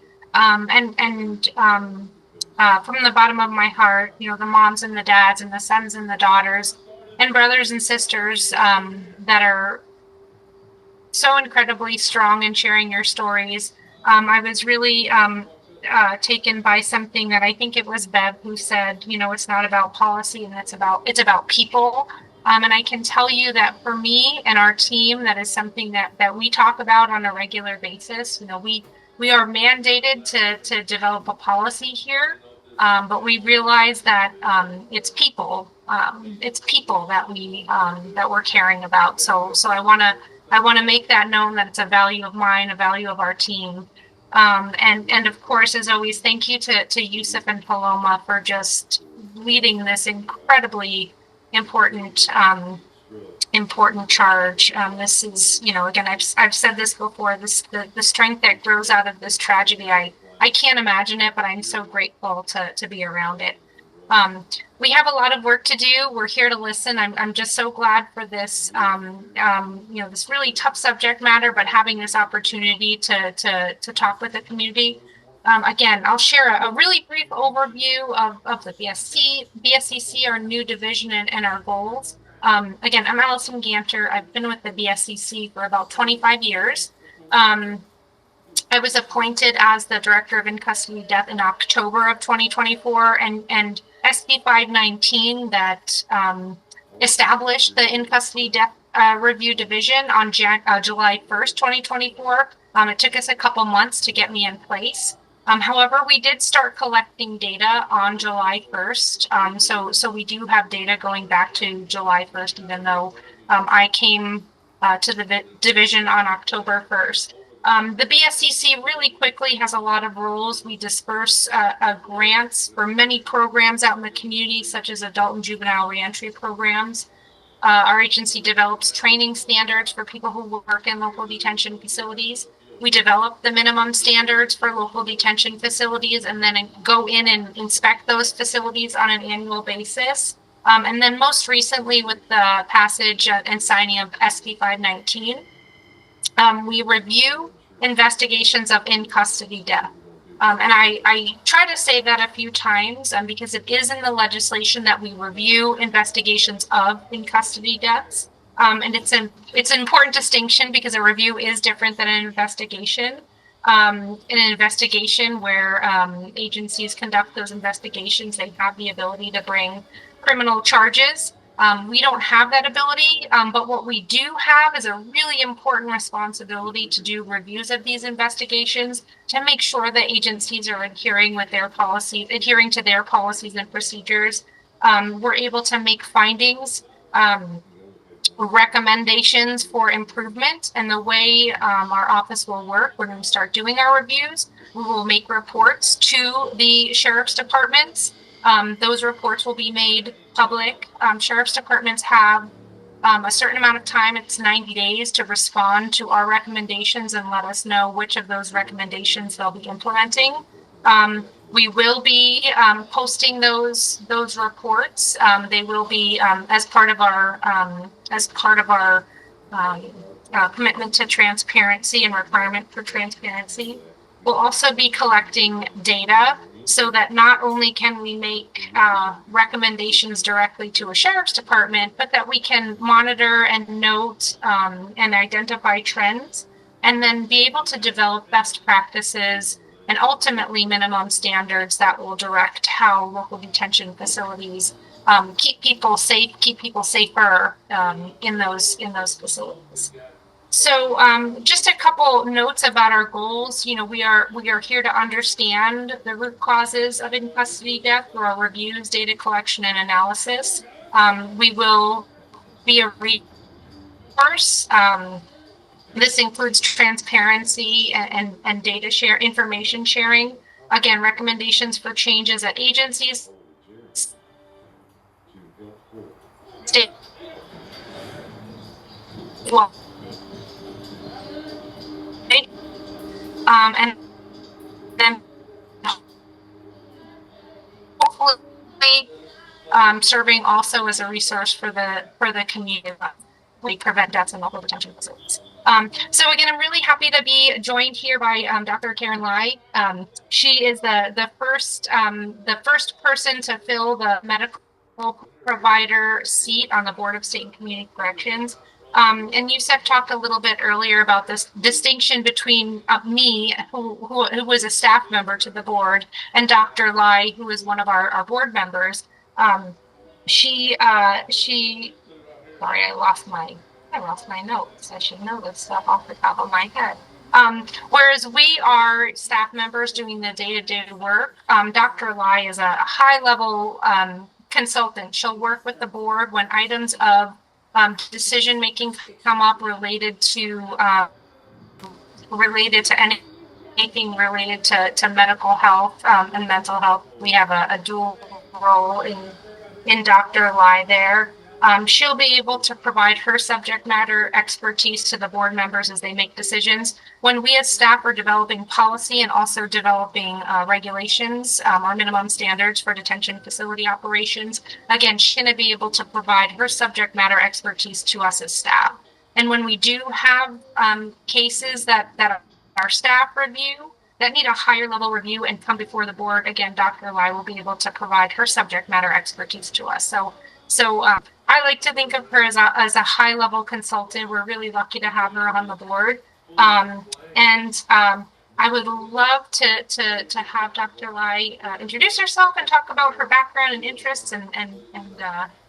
From the bottom of my heart, the moms and the dads and the sons and the daughters and brothers and sisters that are so incredibly strong in sharing your stories. I was really taken by something that I think it was Bev who said, it's not about policy and it's about people. And I can tell you that for me and our team, that is something that we talk about on a regular basis. We are mandated to develop a policy here, but we realize that it's people. It's people that we're caring about. So I want to make that known, that it's a value of mine, a value of our team. And of course, as always, thank you to Yusuf and Paloma for just leading this incredibly important charge. This is, again, I've said this before, the strength that grows out of this tragedy, I can't imagine it, but I'm so grateful to be around it. We have a lot of work to do. We're here to listen. I'm just so glad for this, this really tough subject matter, but having this opportunity to talk with the community. Again, I'll share a really brief overview of the BSCC, our new division, and our goals. Again, I'm Allison Ganter. I've been with the BSCC for about 25 years. I was appointed as the Director of In-Custody Death in October of 2024, and SB 519 that established the In-Custody Death Review Division on July 1st, 2024. It took us a couple months to get me in place. However, we did start collecting data on July 1st. So we do have data going back to July 1st, even though I came to the division on October 1st. The BSCC really quickly has a lot of roles. We disperse grants for many programs out in the community, such as adult and juvenile reentry programs. Our agency develops training standards for people who work in local detention facilities. We develop the minimum standards for local detention facilities and then go in and inspect those facilities on an annual basis. And then most recently, with the passage and signing of SB 519, we review investigations of in-custody death. And I try to say that a few times because it is in the legislation that we review investigations of in-custody deaths. And it's an important distinction because a review is different than an investigation. In an investigation where agencies conduct those investigations, they have the ability to bring criminal charges. We don't have that ability, but what we do have is a really important responsibility to do reviews of these investigations to make sure that agencies are adhering to their policies and procedures. We're able to make findings, recommendations for improvement, and the way our office will work when we start doing our reviews. We will make reports to the sheriff's departments. Those reports will be made public. Sheriff's departments have a certain amount of time, it's 90 days, to respond to our recommendations and let us know which of those recommendations they'll be implementing. We will be posting those reports. They will be as part of our commitment to transparency and requirement for transparency. We'll also be collecting data so that not only can we make recommendations directly to a sheriff's department, but that we can monitor and note and identify trends and then be able to develop best practices and ultimately minimum standards that will direct how local detention facilities keep people safe, keep people safer in those facilities. So just a couple notes about our goals. You know, we are here to understand the root causes of in custody death through our reviews, data collection, and analysis. We will be a resource. This includes transparency and data share, information sharing. Again, recommendations for changes at agencies, state, well, and then hopefully serving also as a resource for the community. We prevent deaths in local detention facilities. So again, I'm really happy to be joined here by Dr. Karen Lai. She is the first person to fill the medical provider seat on the Board of State and Community Corrections. And Yusef talked a little bit earlier about this distinction between me, who was a staff member to the board, and Dr. Lai, who is one of our board members. Sorry, I lost my notes. I should know this stuff off the top of my head. Whereas we are staff members doing the day-to-day work, Dr. Lai is a high-level consultant. She'll work with the board when items of decision-making come up related to anything related to medical health and mental health. We have a dual role in Dr. Lai there. She'll be able to provide her subject matter expertise to the board members as they make decisions. When we as staff are developing policy and also developing regulations or minimum standards for detention facility operations, again, she's going to be able to provide her subject matter expertise to us as staff. And when we do have cases that our staff review that need a higher level review and come before the board, again, Dr. Lai will be able to provide her subject matter expertise to us. So I like to think of her as a high level consultant. We're really lucky to have her on the board. I would love to have Dr. Lai introduce herself and talk about her background and interests and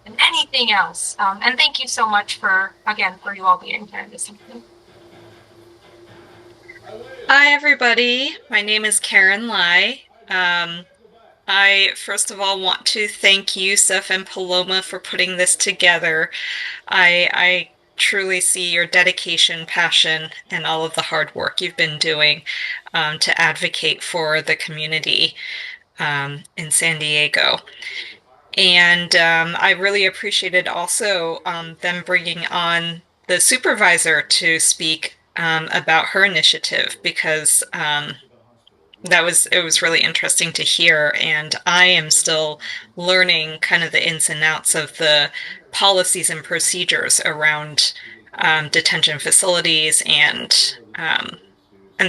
anything else. And thank you so much for you all being here this evening. Hi, everybody. My name is Karen Lai. I first of all want to thank Yusef and Paloma for putting this together. I truly see your dedication, passion, and all of the hard work you've been doing to advocate for the community in San Diego. And I really appreciated also them bringing on the supervisor to speak about her initiative, because it was really interesting to hear, and I am still learning kind of the ins and outs of the policies and procedures around detention facilities, and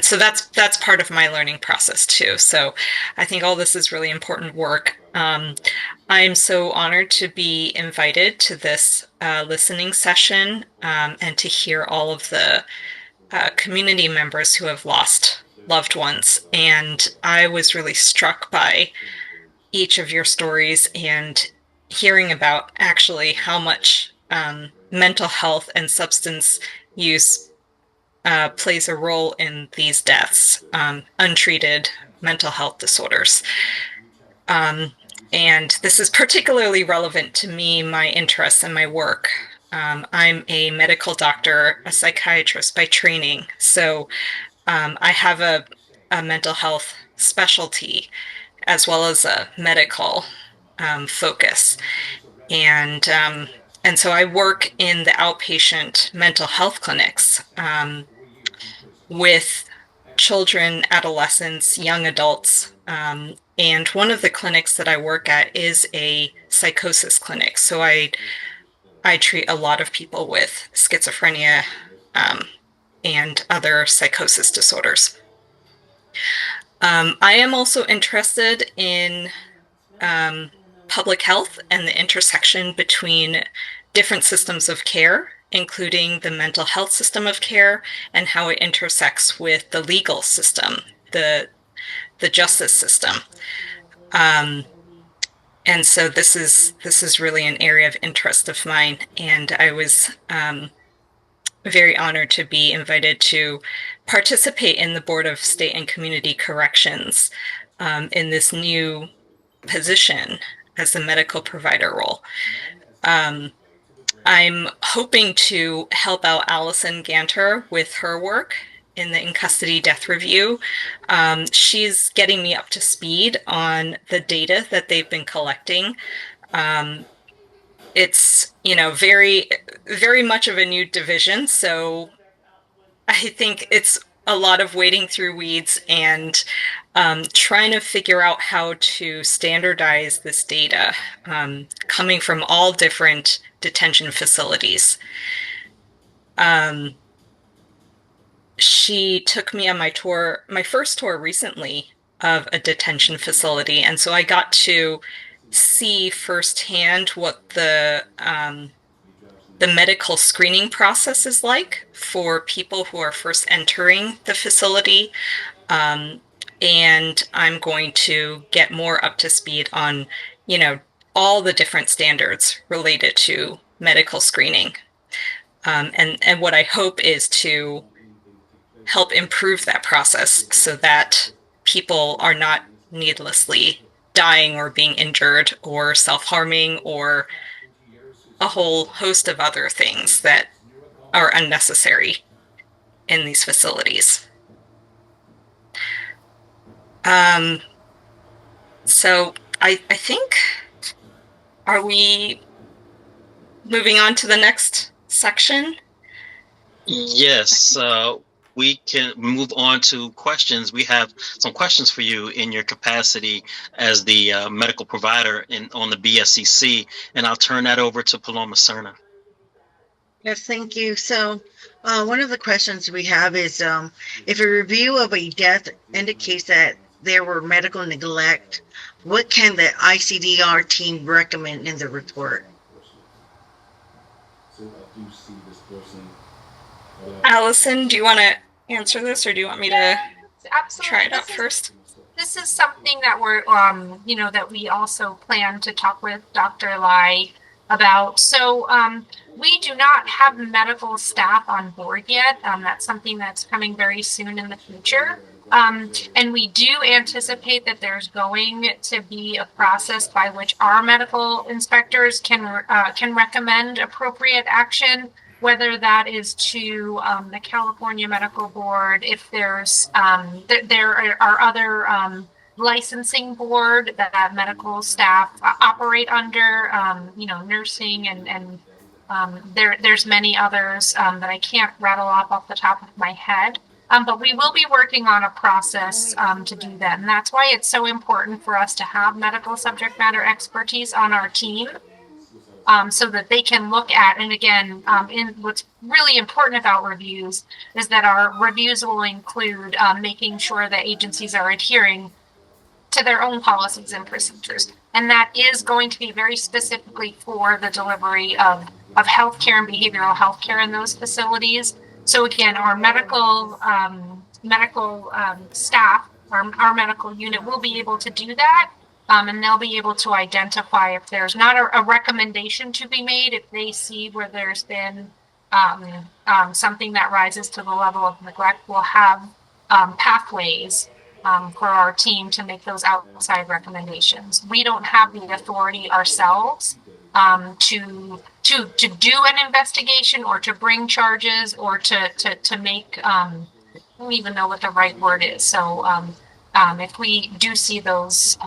so that's part of my learning process too. So I think all this is really important work. I'm so honored to be invited to this listening session and to hear all of the community members who have lost loved ones. And I was really struck by each of your stories and hearing about actually how much mental health and substance use plays a role in these deaths, untreated mental health disorders. And this is particularly relevant to me, my interests and my work. I'm a medical doctor, a psychiatrist by training. So I have a mental health specialty as well as a medical focus. And so I work in the outpatient mental health clinics with children, adolescents, young adults. And one of the clinics that I work at is a psychosis clinic. So I treat a lot of people with schizophrenia and other psychosis disorders. I am also interested in public health and the intersection between different systems of care, including the mental health system of care and how it intersects with the legal system, the justice system. And so this is really an area of interest of mine, and I was very honored to be invited to participate in the Board of State and Community Corrections in this new position as the medical provider role. I'm hoping to help out Allison Ganter with her work in the in-custody death review. She's getting me up to speed on the data that they've been collecting. It's, very, very much of a new division, so I think it's a lot of wading through weeds and trying to figure out how to standardize this data coming from all different detention facilities. She took me on my first tour recently of a detention facility, and so I got to see firsthand what the medical screening process is like for people who are first entering the facility. And I'm going to get more up to speed on, all the different standards related to medical screening. And what I hope is to help improve that process so that people are not needlessly dying or being injured or self-harming or a whole host of other things that are unnecessary in these facilities. So I think, are we moving on to the next section? Yes, we can move on to questions. We have some questions for you in your capacity as the medical provider on the BSCC, and I'll turn that over to Paloma Serna. Yes, thank you. So one of the questions we have is if a review of a death indicates that there were medical neglect, what can the ICDR team recommend in the report? Allison, do you want to answer this, or do you want me to try it out first? This is something that we're, that we also plan to talk with Dr. Lai about. So we do not have medical staff on board yet. That's something that's coming very soon in the future. And we do anticipate that there's going to be a process by which our medical inspectors can recommend appropriate action, whether that is to the California Medical Board, if there's there are other licensing board that medical staff operate under, nursing and there's many others that I can't rattle off the top of my head. But we will be working on a process to do that. And that's why it's so important for us to have medical subject matter expertise on our team so that they can look at, and again, what's really important about reviews is that our reviews will include making sure that agencies are adhering to their own policies and procedures. And that is going to be very specifically for the delivery of healthcare and behavioral healthcare in those facilities. So again, our medical staff, our medical unit will be able to do that, and they'll be able to identify if there's not a recommendation to be made, if they see where there's been something that rises to the level of neglect. We'll have pathways for our team to make those outside recommendations. We don't have the authority ourselves to do an investigation or to bring charges or to make I don't even know what the right word is. So if we do see those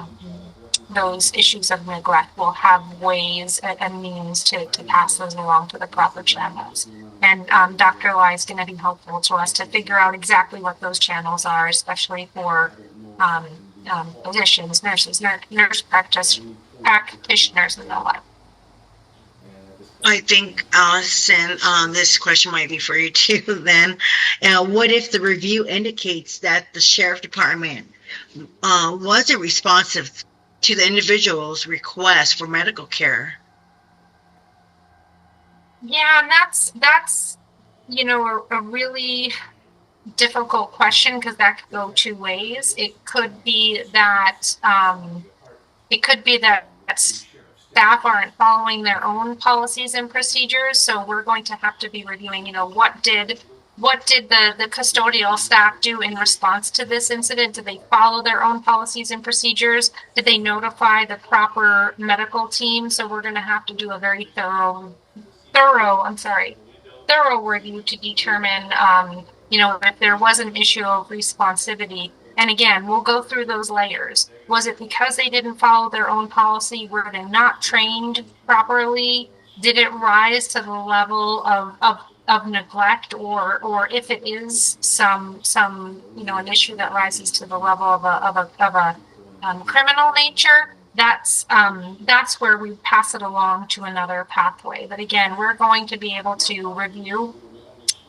issues of neglect, we'll have ways and means to pass those along to the proper channels. And Dr. Lai is going to be helpful to us to figure out exactly what those channels are, especially for physicians, nurses, nurse practitioners, and the like. I think, Allison, this question might be for you too then. What if the review indicates that the sheriff department wasn't responsive to the individual's request for medical care? Yeah, and that's a really difficult question, because that could go two ways. It could be that staff aren't following their own policies and procedures, so we're going to have to be reviewing, what did the custodial staff do in response to this incident? Did they follow their own policies and procedures? Did they notify the proper medical team? So we're going to have to do a very thorough review to determine, if there was an issue of responsivity. And again, we'll go through those layers. Was it because they didn't follow their own policy? Were they not trained properly? Did it rise to the level of neglect, or if it is some an issue that rises to the level of a criminal nature, that's where we pass it along to another pathway. But again, we're going to be able to review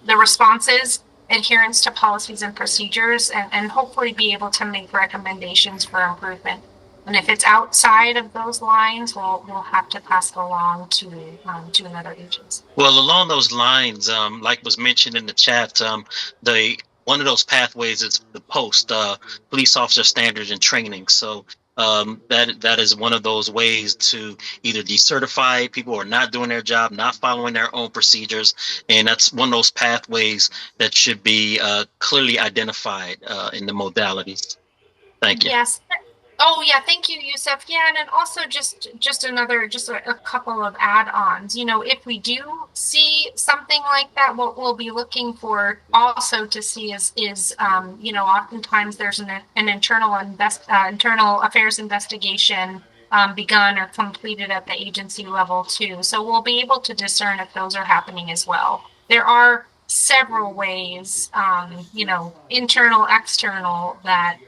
the responses, adherence to policies and procedures, and hopefully be able to make recommendations for improvement. And if it's outside of those lines, we'll have to pass it along to another agency. Well, along those lines, like was mentioned in the chat, the one of those pathways is the post police officer standards and training. So that is one of those ways to either decertify people who are not doing their job, not following their own procedures, and that's one of those pathways that should be clearly identified in the modalities. Thank you. Yes. Oh yeah, thank you, Yusuf. Yeah, and then also just a couple of add-ons. If we do see something like that, what we'll be looking for also to see is oftentimes there's an internal affairs investigation begun or completed at the agency level too. So we'll be able to discern if those are happening as well. There are several ways, internal, external, that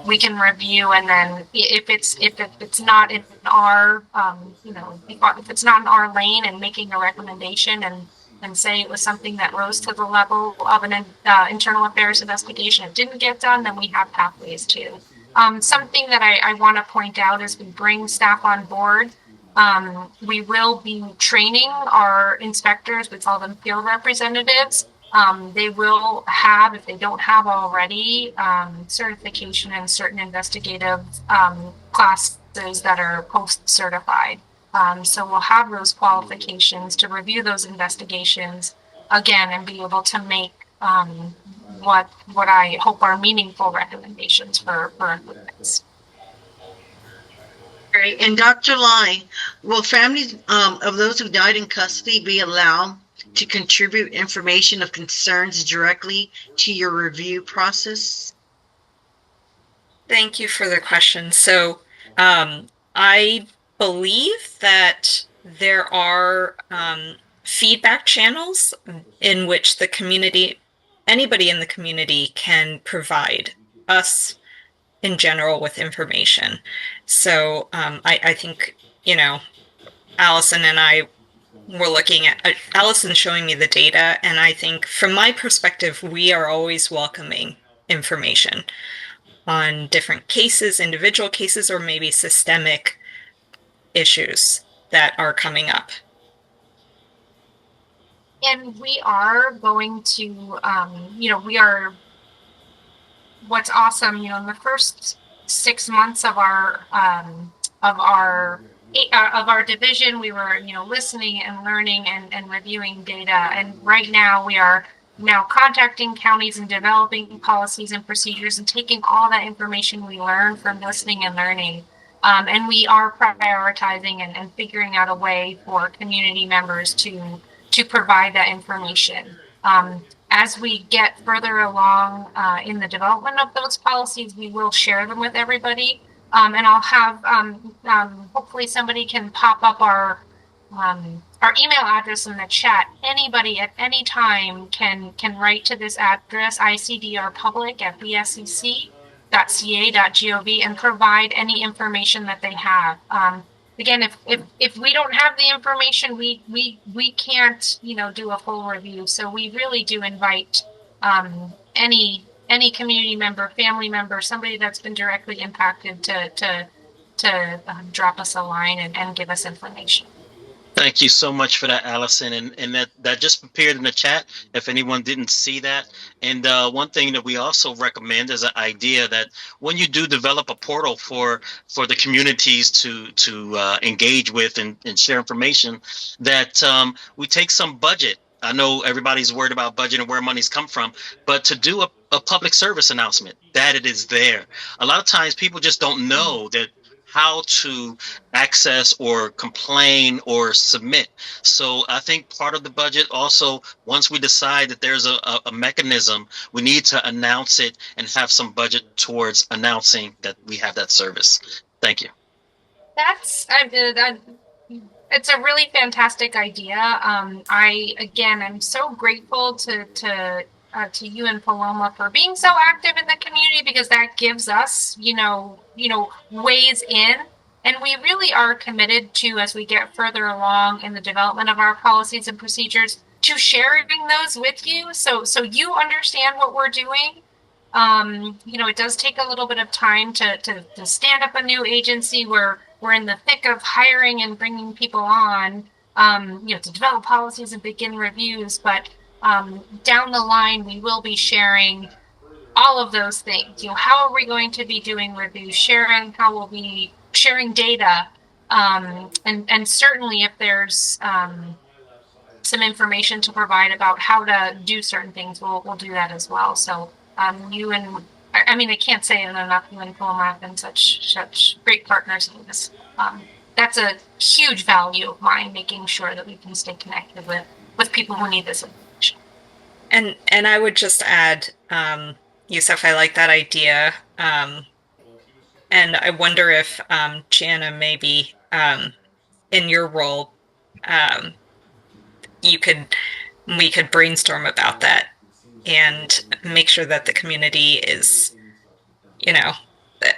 we can review, and then if it's not in our if it's not in our lane, and making a recommendation and say it was something that rose to the level of an internal affairs investigation, it didn't get done, then we have pathways too. Something that I want to point out is we bring staff on board. We will be training our inspectors, we call them field representatives. They will have, if they don't have already, certification in certain investigative classes that are post-certified. So we'll have those qualifications to review those investigations again and be able to make what I hope are meaningful recommendations for improvements. Great. And Dr. Lai, will families of those who died in custody be allowed to contribute information of concerns directly to your review process? Thank you for the question. So I believe that there are feedback channels in which anybody in the community can provide us in general with information. So I think, Allison and I were looking at Allison showing me the data, and I think from my perspective, we are always welcoming information on different cases, individual cases, or maybe systemic issues that are coming up. And we are going to, what's awesome, in the first 6 months of our division, we were, listening and learning and reviewing data. And right now we are now contacting counties and developing policies and procedures and taking all that information we learn from listening and learning. And we are prioritizing and figuring out a way for community members to provide that information. As we get further along in the development of those policies, we will share them with everybody. And I'll have, hopefully somebody can pop up our email address in the chat. Anybody at any time can write to this address, icdrpublic@bscc.ca.gov, and provide any information that they have. Again, if we don't have the information, we can't, do a full review. So we really do invite any any community member, family member, somebody that's been directly impacted to drop us a line and give us information. Thank you so much for that, Allison. And that just appeared in the chat if anyone didn't see that. And one thing that we also recommend is an idea that when you do develop a portal for the communities to engage with and share information, that we take some budget. I know everybody's worried about budget and where money's come from, but to do a public service announcement that it is there. A lot of times people just don't know that how to access or complain or submit. So I think part of the budget also, once we decide that there's a mechanism, we need to announce it and have some budget towards announcing that we have that service. Thank you. It's a really fantastic idea. I'm so grateful to you and Paloma for being so active in the community, because that gives us, ways in. And we really are committed to, as we get further along in the development of our policies and procedures, to sharing those with you, so you understand what we're doing. It does take a little bit of time to stand up a new agency where we're in the thick of hiring and bringing people on, to develop policies and begin reviews. But down the line, we will be sharing all of those things. How are we going to be doing reviews, how we'll be sharing data, and certainly if there's some information to provide about how to do certain things, we'll do that as well. So I can't say it enough. You and Paloma have been such great partners in this. That's a huge value of mine, making sure that we can stay connected with people who need this information. And I would just add, Yusuf, I like that idea. And I wonder if Jana, maybe in your role, we could brainstorm about that and make sure that the community is,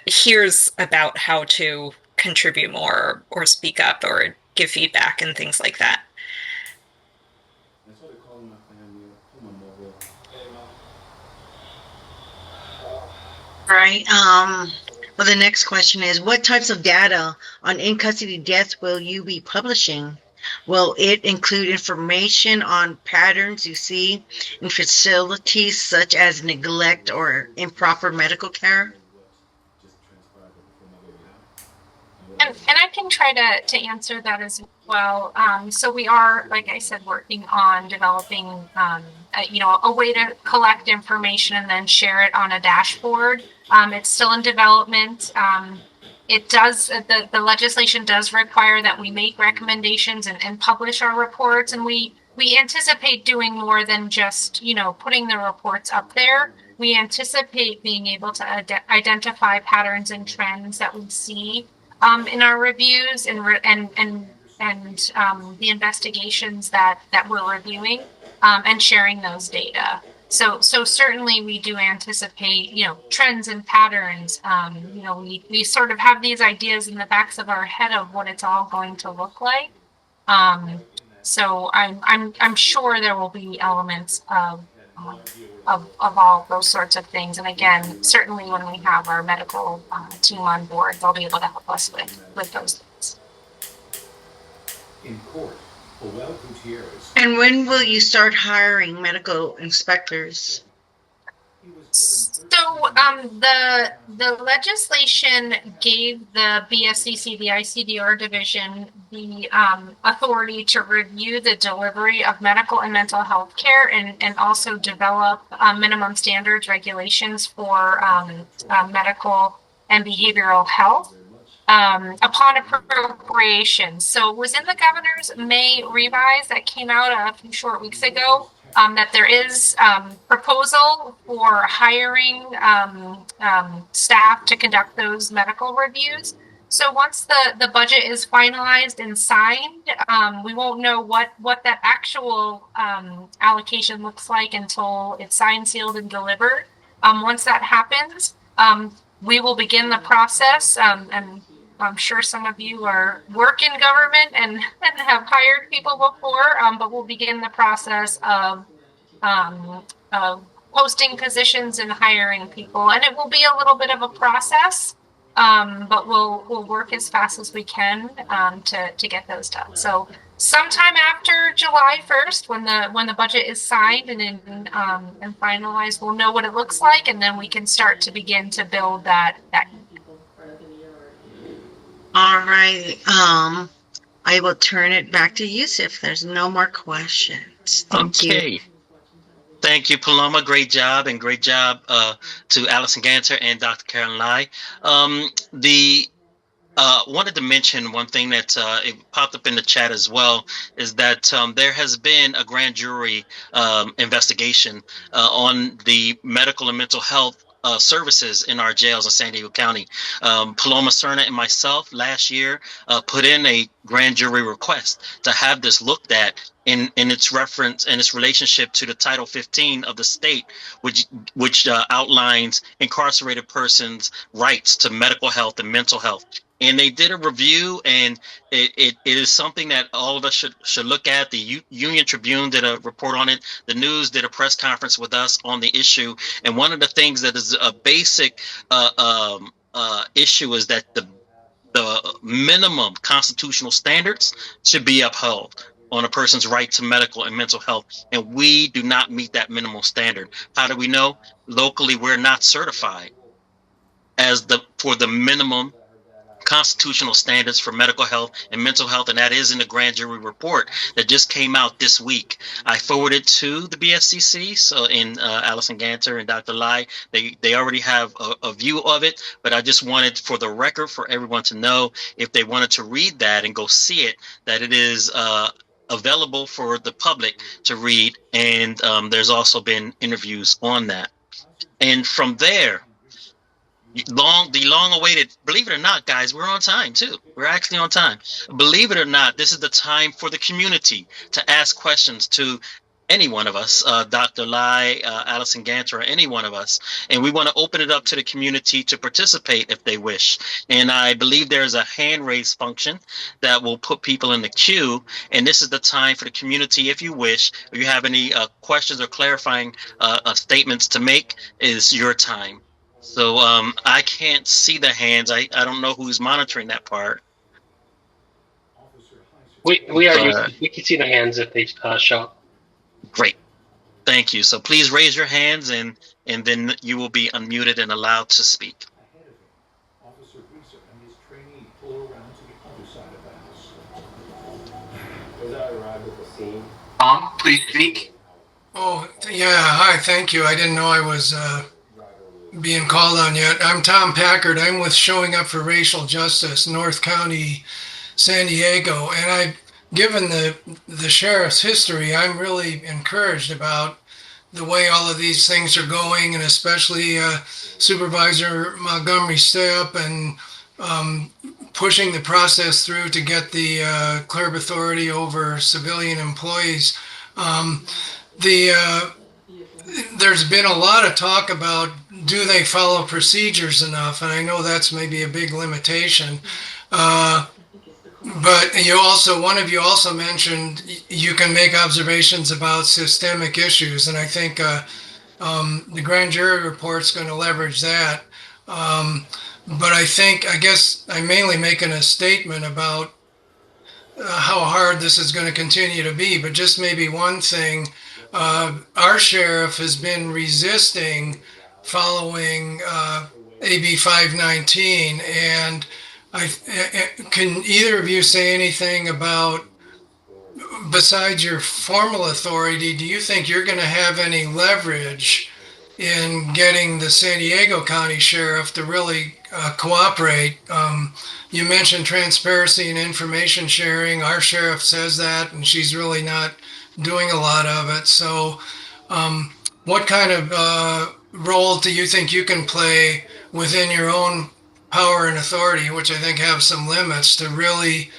hears about how to contribute more or speak up or give feedback and things like that. Right. Well, the next question is, what types of data on in-custody deaths will you be publishing? Will it include information on patterns you see in facilities such as neglect or improper medical care? And I can try to answer that as well. So we are, like I said, working on developing, a way to collect information and then share it on a dashboard. It's still in development. The legislation does require that we make recommendations and publish our reports, and we anticipate doing more than just, putting the reports up there. We anticipate being able to identify patterns and trends that we see in our reviews and the investigations that we're reviewing, and sharing those data. So certainly we do anticipate, trends and patterns. We sort of have these ideas in the backs of our head of what it's all going to look like. So I'm sure there will be elements of all those sorts of things. And again, certainly when we have our medical team on board, they'll be able to help us with those things. In court, and when will you start hiring medical inspectors? So the legislation gave the BSCC, the ICDR division, the authority to review the delivery of medical and mental health care and also develop minimum standards regulations for medical and behavioral health upon appropriation. So it was in the governor's May revise that came out a few short weeks ago. That there is proposal for hiring staff to conduct those medical reviews. So once the budget is finalized and signed, we won't know what that actual allocation looks like until it's signed, sealed, and delivered. Once that happens, we will begin the process, and I'm sure some of you work in government and have hired people before, but we'll begin the process of posting positions and hiring people, and it will be a little bit of a process. But we'll work as fast as we can to get those done. So sometime after July 1st, when the budget is signed and finalized, we'll know what it looks like, and then we can start to begin to build that. All right. I will turn it back to you if there's no more questions. Thank you. Thank you, Paloma. Great job, and great job to Allison Ganter and Dr. Karen Lai. Wanted to mention one thing that it popped up in the chat as well, is that there has been a grand jury investigation on the medical and mental health services in our jails in San Diego County. Paloma Serna and myself last year put in a grand jury request to have this looked at in its reference and its relationship to the Title 15 of the state, which outlines incarcerated persons' rights to medical health and mental health. And they did a review, and it is something that all of us should look at. The Union Tribune did a report on it. The News did a press conference with us on the issue. And one of the things that is a basic issue is that the minimum constitutional standards should be upheld on a person's right to medical and mental health. And we do not meet that minimal standard. How do we know? Locally, we're not certified for the minimum constitutional standards for medical health and mental health, and that is in the grand jury report that just came out this week. I forwarded to the BSCC, so in Allison Ganter and Dr. Lai, they already have a view of it, but I just wanted, for the record, for everyone to know, if they wanted to read that and go see it, that it is available for the public to read, and there's also been interviews on that. And from there, the long-awaited, believe it or not, guys, we're on time too. We're actually on time. Believe it or not, this is the time for the community to ask questions to any one of us, Dr. Lai, Allison Ganter, or any one of us. And we want to open it up to the community to participate if they wish. And I believe there's a hand raise function that will put people in the queue. And this is the time for the community, if you wish, if you have any questions or clarifying statements to make, is your time. So I can't see the hands. I don't know who's monitoring that part. We can see the hands if they show up. Great. Thank you. So please raise your hands, and then you will be unmuted and allowed to speak. Officer Reeser and his trainee pull around to the other side of the house. As I arrived at the scene. Tom, please speak. Oh, yeah. Hi. Thank you. I didn't know I was being called on yet. I'm Tom Packard. I'm with Showing Up for Racial Justice, North County, San Diego. And given the sheriff's history, I'm really encouraged about the way all of these things are going, and especially Supervisor Montgomery's step and pushing the process through to get the CLERB authority over civilian employees. There's been a lot of talk about, do they follow procedures enough? And I know that's maybe a big limitation. But one of you also mentioned you can make observations about systemic issues. And I think the grand jury report's going to leverage that. But I guess I'm mainly making a statement about how hard this is going to continue to be. But just maybe one thing, our sheriff has been resisting following AB 519, and can either of you say anything about, besides your formal authority, do you think you're going to have any leverage in getting the San Diego County Sheriff to really cooperate? You mentioned transparency and information sharing. Our sheriff says that, and she's really not doing a lot of it. So what kind of role do you think you can play within your own power and authority, which I think have some limits, to really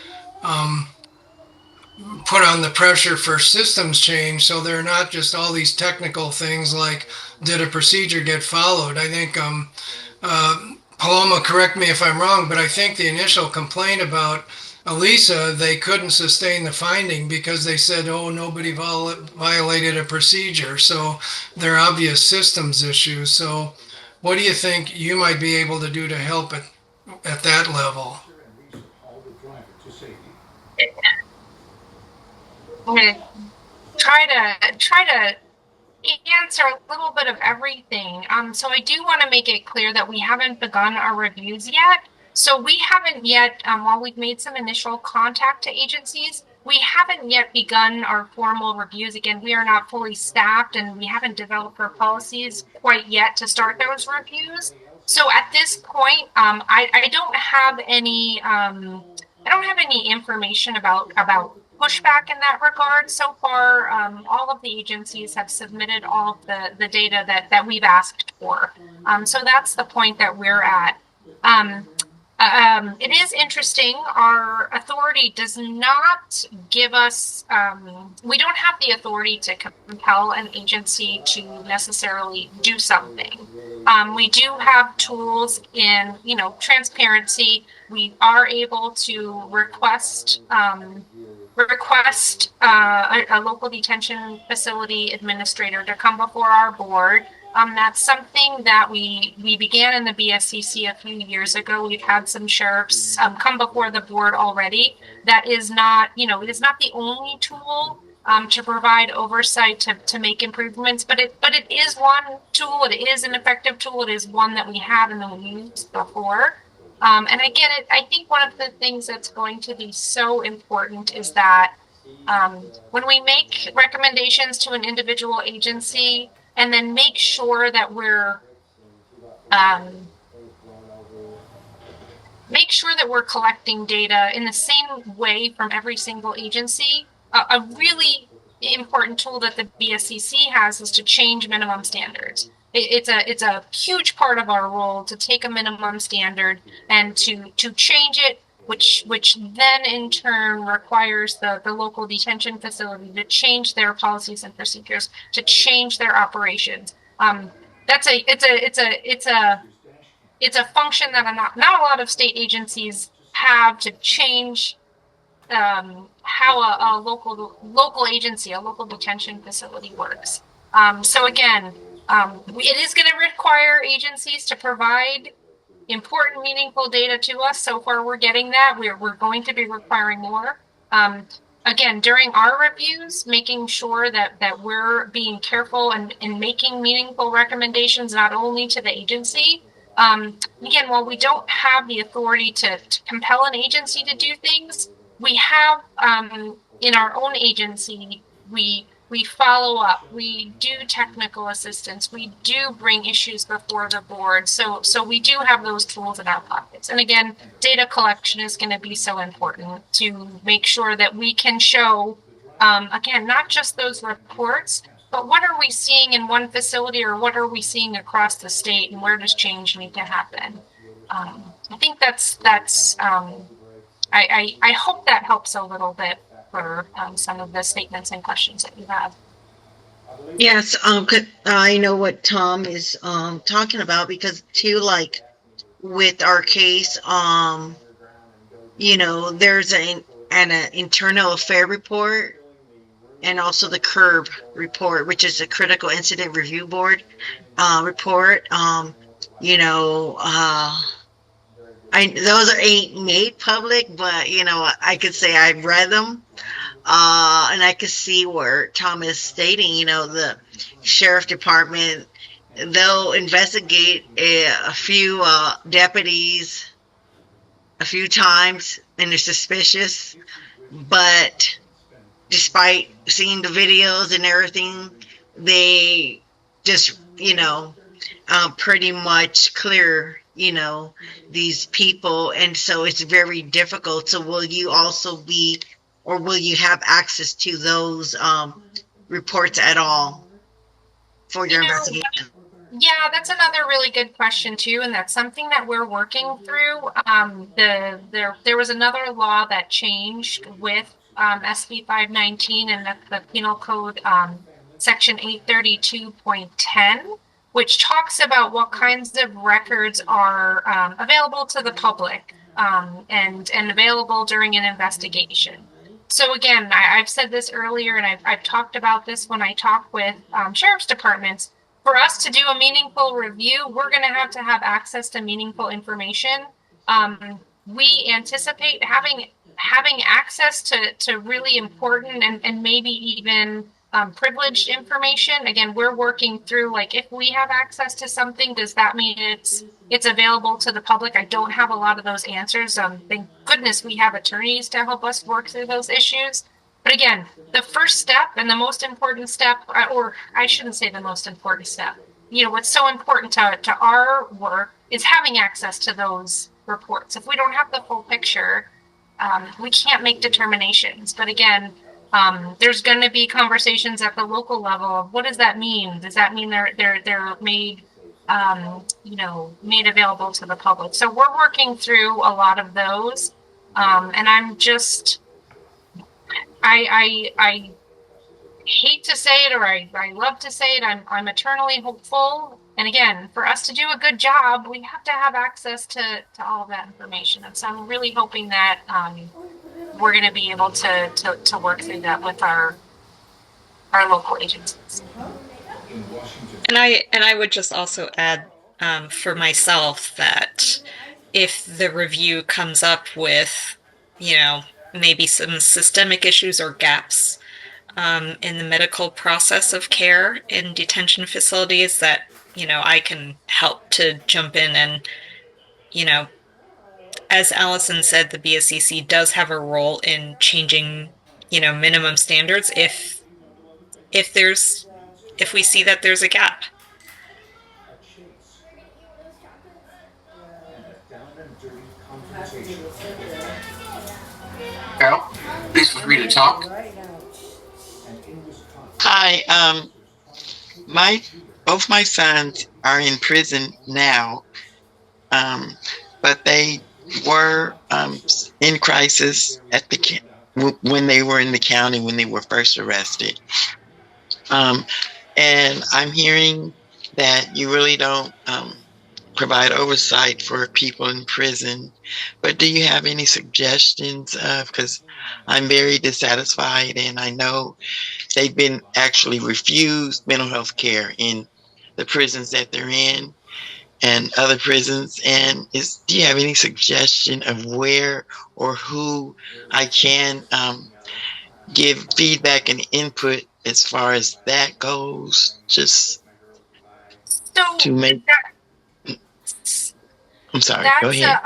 put on the pressure for systems change, so they're not just all these technical things like, did a procedure get followed? I think, Paloma, correct me if I'm wrong, but I think the initial complaint about Elisa, they couldn't sustain the finding because they said, oh, nobody violated a procedure. So there are obvious systems issues. So what do you think you might be able to do to help at that level? I'm gonna try to answer a little bit of everything. So I do want to make it clear that we haven't begun our reviews yet. So we haven't yet, while we've made some initial contact to agencies, we haven't yet begun our formal reviews. Again, we are not fully staffed and we haven't developed our policies quite yet to start those reviews. So at this point, I don't have any information about pushback in that regard. So far, all of the agencies have submitted all of the data that we've asked for. So that's the point that we're at. It is interesting. Our authority does not give us, we don't have the authority to compel an agency to necessarily do something. We do have tools in, transparency. We are able to request a local detention facility administrator to come before our board. That's something that we began in the BSCC a few years ago. We've had some sheriffs come before the board already. That is not, it is not the only tool to provide oversight to make improvements, but it is one tool. It is an effective tool. It is one that we have and that we used before. And again, I think one of the things that's going to be so important is that when we make recommendations to an individual agency and then make sure that we're collecting data in the same way from every single agency. A really important tool that the BSCC has is to change minimum standards. It's a huge part of our role to take a minimum standard and to change it, which then in turn requires the local detention facility to change their policies and procedures, to change their operations. It's a function that not a lot of state agencies have to change how a local agency, a local detention facility works. So again, it is going to require agencies to provide important, meaningful data to us. So far, we're getting that. We're going to be requiring more. Again, during our reviews, making sure that we're being careful and making meaningful recommendations, not only to the agency. Again, while we don't have the authority to compel an agency to do things, we have in our own agency, we follow up, we do technical assistance, we do bring issues before the board. So we do have those tools in our pockets. And again, data collection is going to be so important to make sure that we can show, again, not just those reports, but what are we seeing in one facility or what are we seeing across the state and where does change need to happen? I think that's I hope that helps a little bit for some of the statements and questions that you have. Yes, I know what Tom is talking about because too, like with our case, there's an internal affair report and also the CURB report, which is a critical incident review board report. Those ain't made public, but I could say I've read them, and I could see where Tom is stating, the sheriff department, they'll investigate a few deputies a few times, and they're suspicious, but despite seeing the videos and everything, they just, pretty much clear, these people. And so it's very difficult. So will you also be, or will you have access to those reports at all for your investigation? Yeah, that's another really good question too, and that's something that we're working through. There was another law that changed with SB 519 and the Penal Code Section 832.10, which talks about what kinds of records are available to the public and available during an investigation. So again, I've said this earlier, and I've talked about this when I talk with sheriff's departments. For us to do a meaningful review, we're going to have access to meaningful information. We anticipate having access to really important and maybe even privileged information. Again, we're working through, like, if we have access to something, does that mean it's available to the public? I don't have a lot of those answers. Thank goodness we have attorneys to help us work through those issues. But again, the first step and the most important step, or I shouldn't say the most important step, what's so important to our work is having access to those reports. If we don't have the full picture, we can't make determinations. But again, there's going to be conversations at the local level of what does that mean? Does that mean they're made made available to the public? So we're working through a lot of those, and I'm just I hate to say it, or I love to say it. I'm eternally hopeful. And again, for us to do a good job, we have to have access to all of that information. And so I'm really hoping that we're going to be able to work through that with our local agencies. And I would just also add for myself that if the review comes up with, maybe some systemic issues or gaps in the medical process of care in detention facilities, that, I can help to jump in and, as Allison said, the BSCC does have a role in changing, minimum standards if we see that there's a gap. Carol, please feel free to talk. Hi, both my sons are in prison now, but they were in crisis at when they were in the county when they were first arrested. And I'm hearing that you really don't provide oversight for people in prison, but do you have any suggestions? Because I'm very dissatisfied, and I know they've been actually refused mental health care in the prisons that they're in and other prisons. And do you have any suggestion of where or who I can give feedback and input as far as that goes? Just to make. I'm sorry. Go ahead.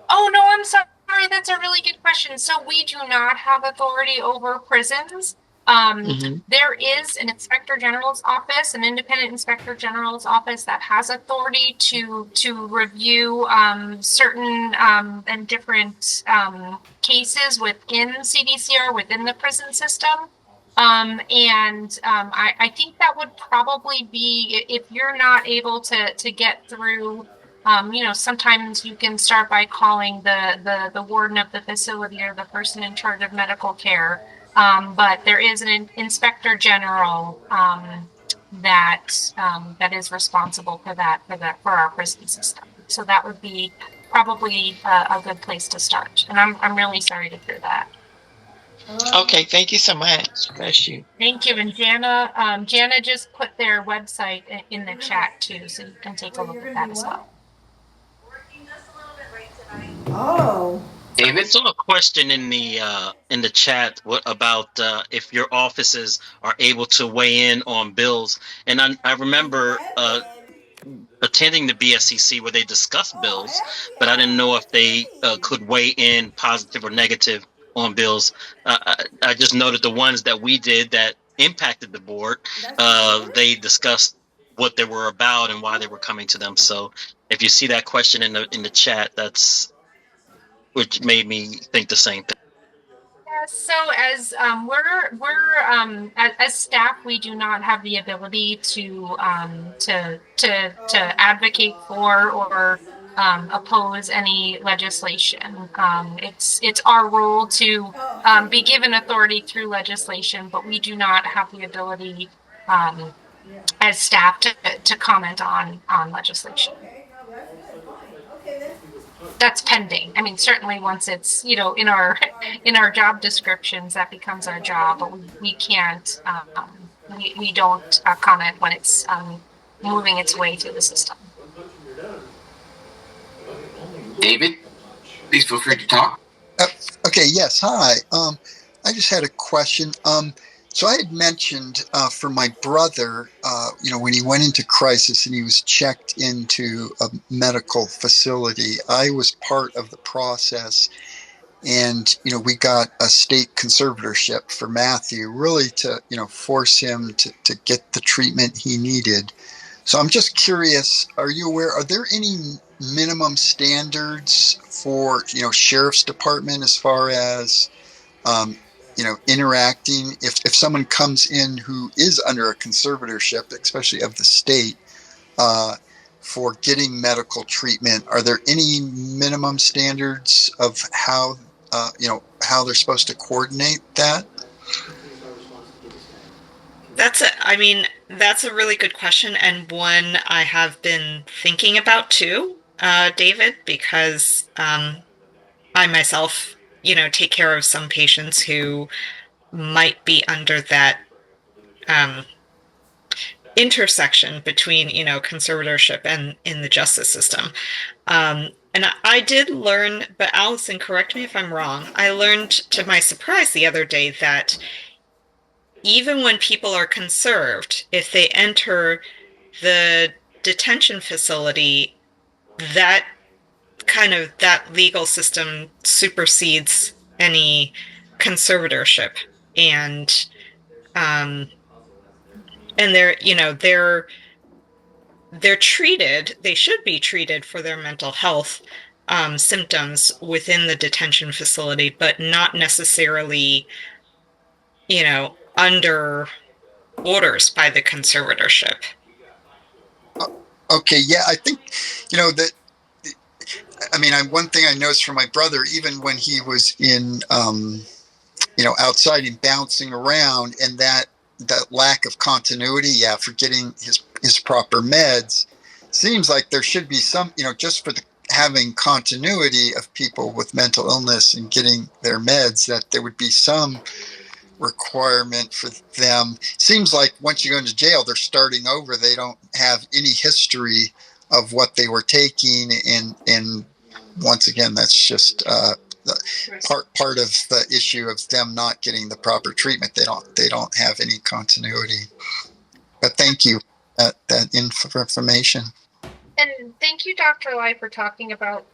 Oh no, I'm sorry. That's a really good question. So we do not have authority over prisons. There is an inspector general's office, an independent inspector general's office that has authority to review certain and different cases within CDCR, within the prison system. I think that would probably be, if you're not able to get through, sometimes you can start by calling the warden of the facility or the person in charge of medical care. But there is an inspector general that is responsible for our prison system. So that would be probably a good place to start. And I'm really sorry to hear that. Okay, thank you so much. Bless you. Thank you. And Jana just put their website in the chat too, so you can take a look at that as well. Oh. David, saw a question in the chat. What about if your offices are able to weigh in on bills? And I remember attending the BSCC where they discussed bills, but I didn't know if they could weigh in positive or negative on bills. I just noted the ones that we did that impacted the board. They discussed what they were about and why they were coming to them. So if you see that question in the chat, that's which made me think the same thing. Yeah, so as as staff, we do not have the ability to advocate for or oppose any legislation. It's our role to be given authority through legislation, but we do not have the ability as staff to comment on legislation. that's pending. I mean, certainly once it's, you know, in our in our job descriptions, that becomes our job, but we can't, we don't comment when it's moving its way through the system. David, please feel free to talk. Okay, yes, hi. I just had a question. So I had mentioned for my brother, you know, when he went into crisis and he was checked into a medical facility, I was part of the process. And, you know, we got a state conservatorship for Matthew, really to, you know, force him to get the treatment he needed. So I'm just curious, are you aware, are there any minimum standards for, you know, sheriff's department as far as, you know, interacting if someone comes in who is under a conservatorship, especially of the state, uh, for getting medical treatment? Are there any minimum standards of how, you know, how they're supposed to coordinate that? I mean, that's a really good question, and one I have been thinking about too, David, because I myself, you know, take care of some patients who might be under that intersection between, you know, conservatorship and in the justice system. And I did learn, but Allison, correct me if I'm wrong, I learned to my surprise the other day that even when people are conserved, if they enter the detention facility, that that legal system supersedes any conservatorship. And they're, you know, they're treated, they should be treated for their mental health symptoms within the detention facility, but not necessarily, you know, under orders by the conservatorship. Okay, yeah, I think, you know, that, I mean, one thing I noticed from my brother, even when he was in, you know, outside and bouncing around, and that lack of continuity, yeah, for getting his proper meds, seems like there should be some, you know, just for the having continuity of people with mental illness and getting their meds, that there would be some requirement for them. Seems like once you go into jail, they're starting over. They don't have any history of what they were taking, and once again, that's just part of the issue of them not getting the proper treatment. They don't have any continuity. But thank you that information. And thank you, Dr. Lai, for talking about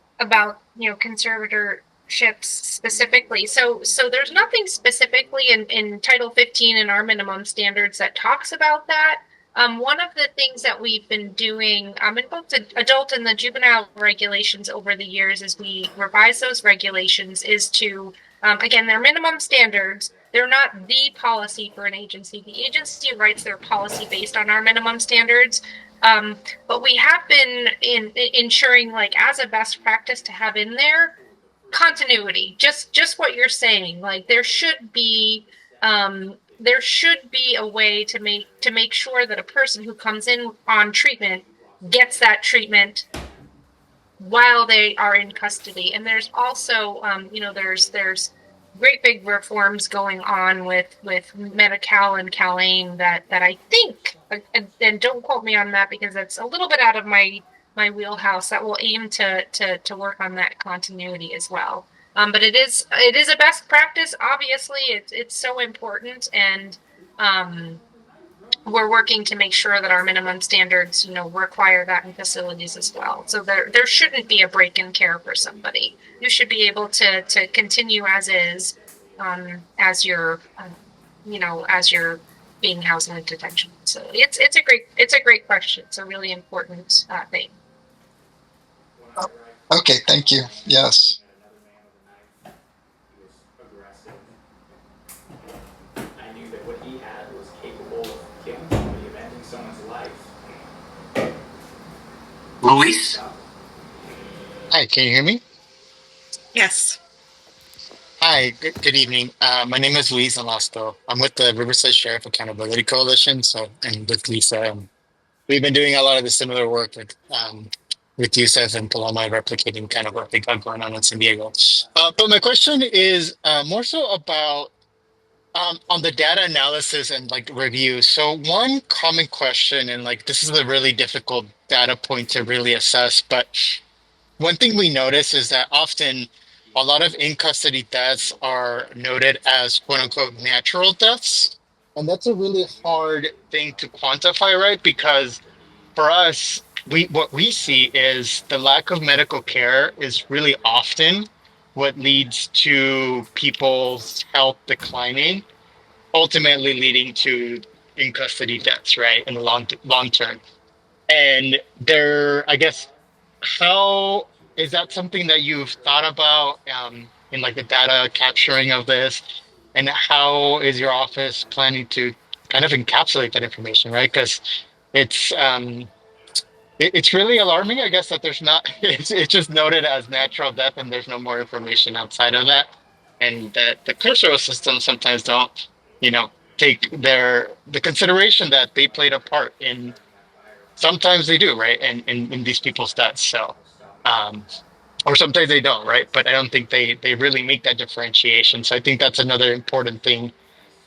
you know, conservatorships specifically. So there's nothing specifically in Title 15 in our minimum standards that talks about that. One of the things that we've been doing in both the adult and the juvenile regulations over the years as we revise those regulations is to, again, they're minimum standards. They're not the policy for an agency. The agency writes their policy based on our minimum standards. But we have been ensuring, like, as a best practice to have in there continuity, just what you're saying. Like, there should be a way to make sure that a person who comes in on treatment gets that treatment while they are in custody. And there's also, you know, there's great big reforms going on with Medi-Cal and Cal-Aim that I think, and don't quote me on that because it's a little bit out of my wheelhouse, that will aim to work on that continuity as well. But it is a best practice. Obviously, it's so important, and we're working to make sure that our minimum standards, you know, require that in facilities as well. So there shouldn't be a break in care for somebody. You should be able to continue as is, as you're, you know, as you're being housed in a detention facility. It's a great question. It's a really important thing. Okay, thank you. Yes. Luis? Hi, can you hear me? Yes. Hi, good evening. My name is Luis Alasto. I'm with the Riverside Sheriff Accountability Coalition. So, and with Lisa, we've been doing a lot of the similar work with with Yusef and Paloma replicating kind of what they got going on in San Diego. But my question is more so about on the data analysis and like review. So one common question, and like this is a really difficult data point to really assess, but one thing we notice is that often a lot of in custody deaths are noted as quote unquote natural deaths. And that's a really hard thing to quantify, right? Because for us, we what we see is the lack of medical care is really often what leads to people's health declining, ultimately leading to in custody deaths, right, in the long term. And there, I guess, how is that something that you've thought about in like the data capturing of this, and how is your office planning to kind of encapsulate that information, right? Because it's it's really alarming, I guess, that there's not it's just noted as natural death and there's no more information outside of that, and that the carceral systems sometimes don't, you know, take the consideration that they played a part in. Sometimes they do, right, and in these people's deaths. So, um, or sometimes they don't, right? But I don't think they really make that differentiation. So I think that's another important thing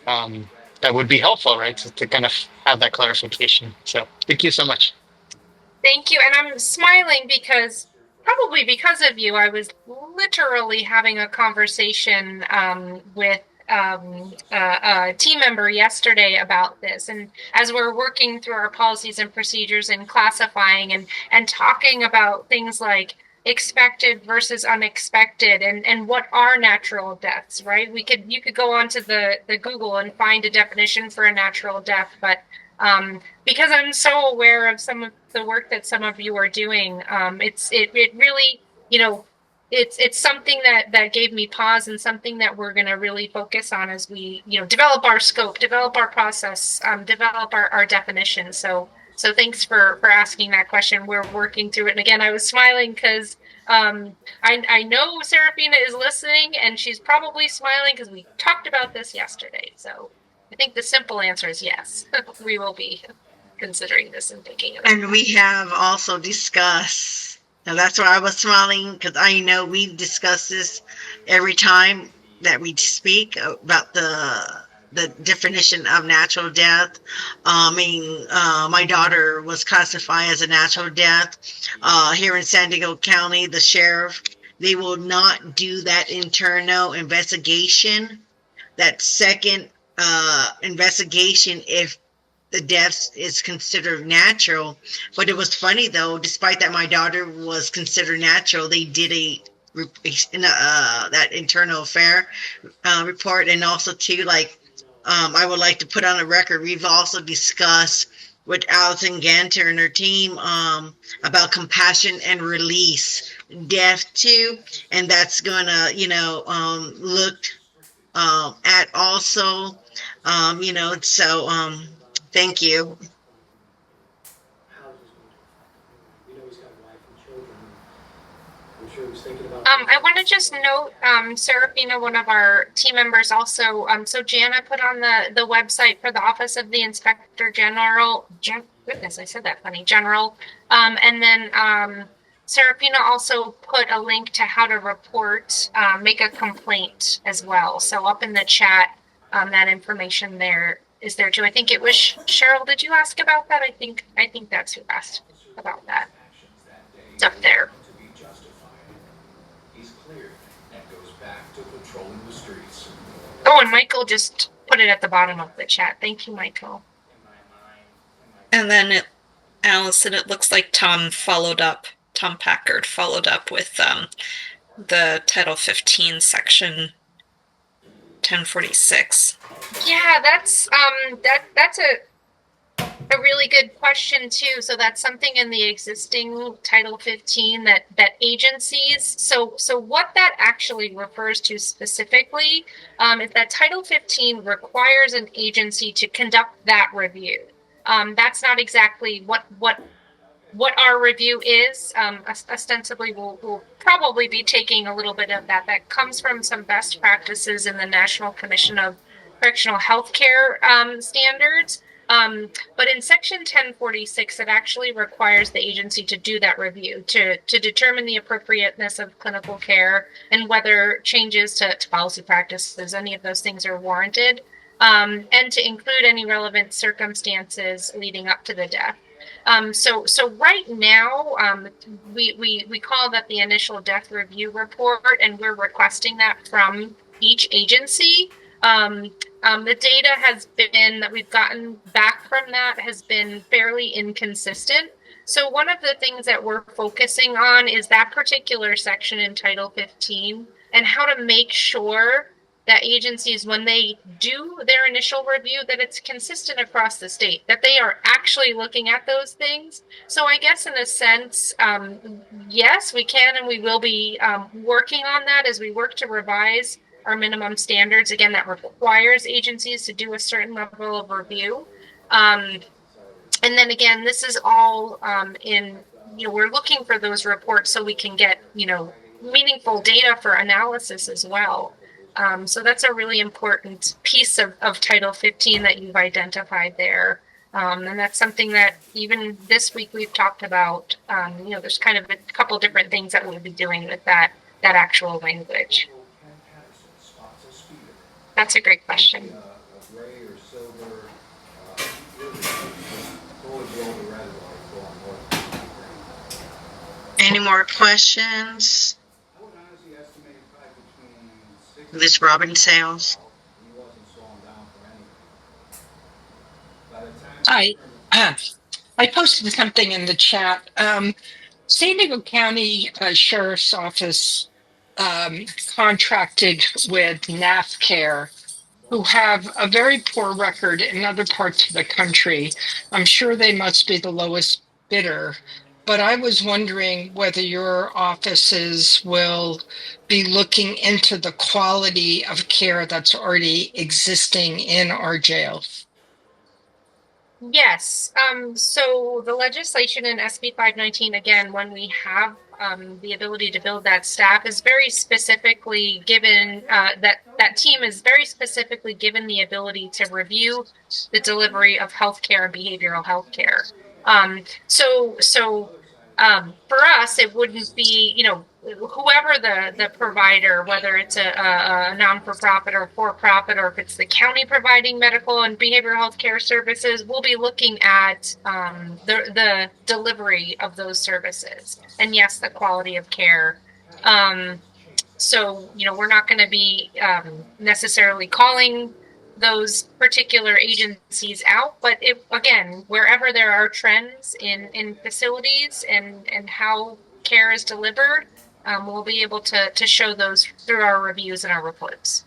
that would be helpful, right, to kind of have that clarification. So thank you so much. Thank you. And I'm smiling because probably because of you, I was literally having a conversation with a team member yesterday about this. And as we're working through our policies and procedures and classifying and talking about things like expected versus unexpected and what are natural deaths, right? You could go onto the Google and find a definition for a natural death, but because I'm so aware of some of the work that some of you are doing, it really, you know, it's something that gave me pause, and something that we're going to really focus on as we, you know, develop our scope, develop our process, develop our definition. So thanks for asking that question. We're working through it. And again, I was smiling because I know Serafina is listening, and she's probably smiling because we talked about this yesterday. So I think the simple answer is yes. We will be considering this and thinking of it. And we have also discussed, and that's why I was smiling, because I know we discuss this every time that we speak about the definition of natural death. My daughter was classified as a natural death. Here in San Diego County, the sheriff, they will not do that internal investigation, that second investigation, if the death is considered natural. But it was funny though, despite that my daughter was considered natural, they did that internal affair report. And also too, like, I would like to put on a record, we've also discussed with Alison Ganter and her team about compassion and release death too, and that's gonna, look at also, thank you. I want to just note, Serafina, one of our team members also, so Jana put on the website for the Office of the Inspector General, goodness, I said that funny, General, and then Serafina also put a link to how to report, make a complaint as well. So up in the chat, that information there is there too. I think it was Cheryl. Did you ask about that? I think that's who asked about that. It's up there. Oh, and Michael just put it at the bottom of the chat. Thank you, Michael. And then Allison, it looks like Tom Packard followed up with the Title 15 section 1046. Yeah, that's a really good question too. So that's something in the existing Title 15 that agencies. So what that actually refers to specifically is that Title 15 requires an agency to conduct that review. That's not exactly what our review is. Ostensibly, we'll probably be taking a little bit of that. That comes from some best practices in the National Commission of Correctional Healthcare standards. But in section 1046, it actually requires the agency to do that review to determine the appropriateness of clinical care and whether changes to policy practices, any of those things are warranted, and to include any relevant circumstances leading up to the death. So right now, we call that the initial death review report, and we're requesting that from each agency. The data has been that we've gotten back from that has been fairly inconsistent. So one of the things that we're focusing on is that particular section in Title 15 and how to make sure that agencies, when they do their initial review, that it's consistent across the state, that they are actually looking at those things. So I guess in a sense, yes, we can and we will be working on that as we work to revise our minimum standards. Again, that requires agencies to do a certain level of review. And then again, this is all we're looking for those reports so we can get, meaningful data for analysis as well. So that's a really important piece of Title 15 that you've identified there. And that's something that even this week we've talked about. There's kind of a couple different things that we'll be doing with that actual language. That's a great question. Any more questions? This Robin Sales. Hi. I posted something in the chat. San Diego County Sheriff's Office contracted with NAFCare, who have a very poor record in other parts of the country. I'm sure they must be the lowest bidder, but I was wondering whether your offices will be looking into the quality of care that's already existing in our jails. Yes. So the legislation in SB 519, again, when we have the ability to build that staff, is very specifically given, that team is very specifically given the ability to review the delivery of healthcare and behavioral health care. For us, it wouldn't be, whoever the provider, whether it's a non-for-profit or for-profit, or if it's the county providing medical and behavioral health care services, we'll be looking at the delivery of those services. And yes, the quality of care. We're not going to be necessarily calling those particular agencies out, but again, wherever there are trends in facilities and how care is delivered, we'll be able to show those through our reviews and our reports.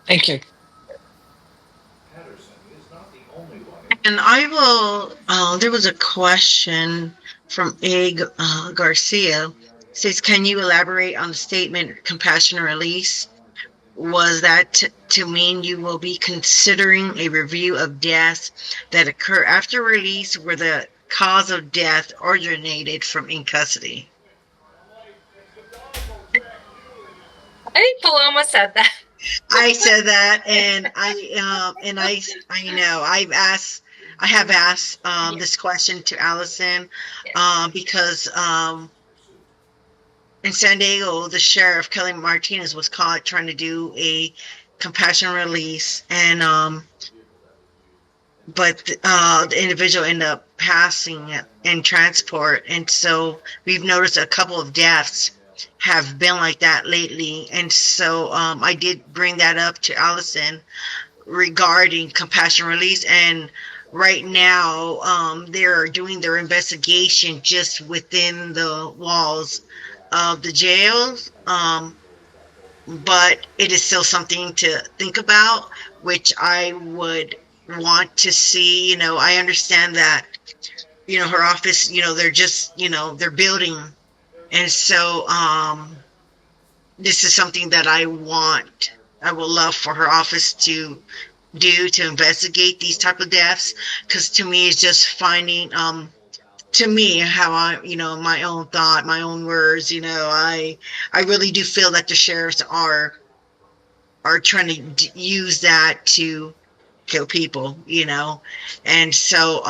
Thank you. And I will, there was a question from A. Garcia. It says, can you elaborate on the statement compassionate release? Was that to mean you will be considering a review of deaths that occur after release where the cause of death originated from in custody? I think Paloma said that. I said that, and I have asked this question to Allison because in San Diego, the sheriff, Kelly Martinez, was caught trying to do a compassion release, and but the individual ended up passing in transport. And so we've noticed a couple of deaths have been like that lately. And so I did bring that up to Allison regarding compassion release. And right now, they're doing their investigation just within the walls of the jails, but it is still something to think about, which I would want to see. I understand that, her office, they're just, they're building. And so this is something that I would love for her office to do, to investigate these type of deaths, because to me it's just finding to me, how I, my own thought, my own words, I really do feel that the sheriffs are trying to use that to kill people, and so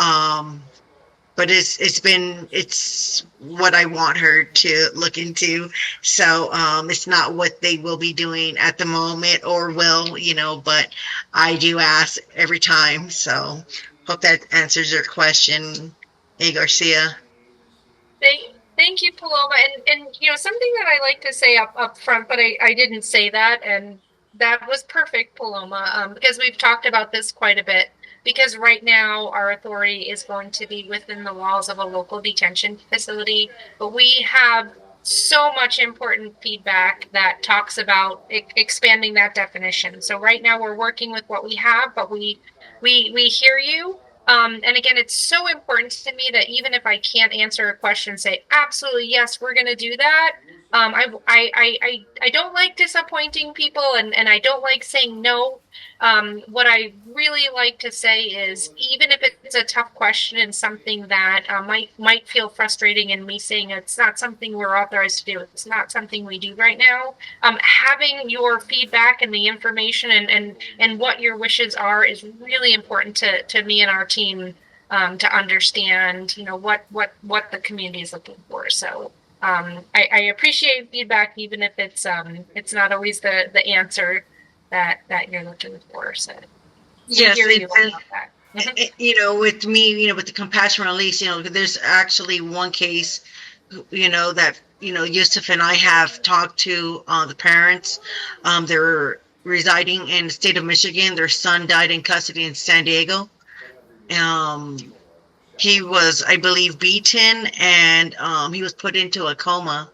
but it's what I want her to look into. So it's not what they will be doing at the moment or will, but I do ask every time. So hope that answers your question, A Garcia. Thank you, Paloma. And something that I like to say up front, but I didn't say that, and that was perfect, Paloma, because we've talked about this quite a bit. Because right now our authority is going to be within the walls of a local detention facility, but we have so much important feedback that talks about expanding that definition. So right now we're working with what we have, but we hear you. And again, it's so important to me that even if I can't answer a question, say absolutely yes, we're going to do that. I don't like disappointing people, and I don't like saying no. What I really like to say is, even if it's a tough question and something that might feel frustrating, and me saying it's not something we're authorized to do, it's not something we do right now. Having your feedback and the information and what your wishes are is really important to me and our team, to understand, what the community is looking for. So I appreciate feedback, even if it's not always the answer that you're looking for. So we Yes, hear you about that. with me, with the compassion release, there's actually one case, that, Yusuf and I have talked to the parents. They're residing in the state of Michigan. Their son died in custody in San Diego. Um, he was, I believe, beaten, and he was put into a coma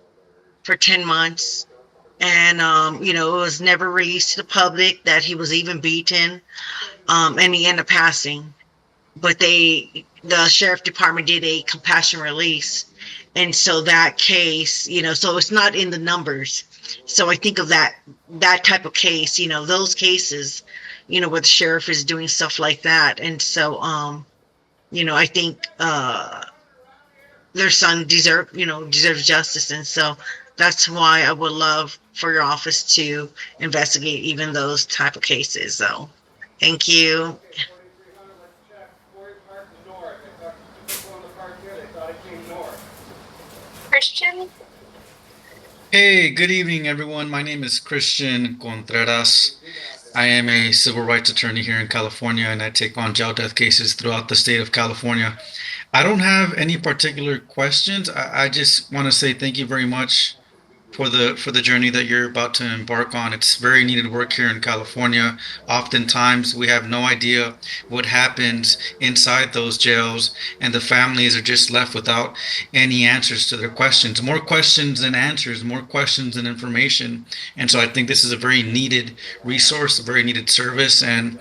for 10 months. And, it was never released to the public that he was even beaten. And he ended up passing. But the sheriff department did a compassion release. And so that case, so it's not in the numbers. So I think of that type of case, those cases, where the sheriff is doing stuff like that. And so, I think their son deserves justice. And so that's why I would love for your office to investigate even those type of cases. So thank you. Christian. Hey, good evening, everyone. My name is Christian Contreras. I am a civil rights attorney here in California, and I take on jail death cases throughout the state of California. I don't have any particular questions. I just want to say thank you very much for the journey that you're about to embark on. It's very needed work here in California. Oftentimes we have no idea what happens inside those jails, and the families are just left without any answers to their questions. More questions than answers, more questions than information. And so I think this is a very needed resource, a very needed service, and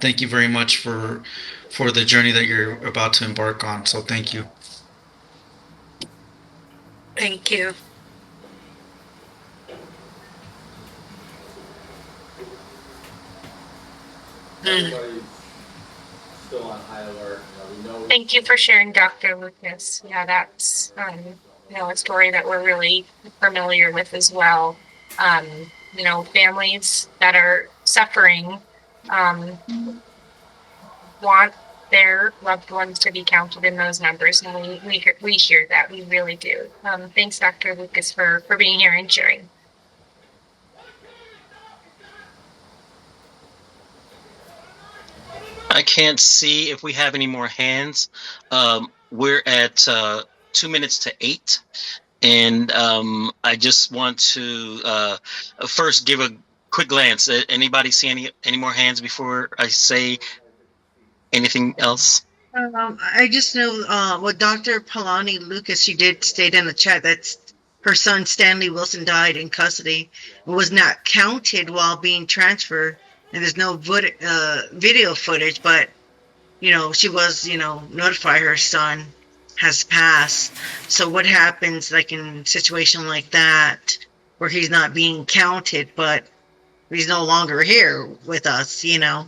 thank you very much for the journey that you're about to embark on. So thank you. Thank you. Everybody's still on high alert. Thank you for sharing, Dr. Lucas. Yeah, that's a story that we're really familiar with as well. Families that are suffering want their loved ones to be counted in those numbers, and we hear that. We really do. Thanks, Dr. Lucas, for being here and sharing. I can't see if we have any more hands. We're at 2 minutes to 8. And I just want to first give a quick glance. Anybody see any more hands before I say anything else? I just know what Dr. Palani Lucas, she did state in the chat that her son Stanley Wilson died in custody and was not counted while being transferred. And there's no video footage, but she was notified her son has passed. So what happens like in a situation like that where he's not being counted, but he's no longer here with us? Yeah,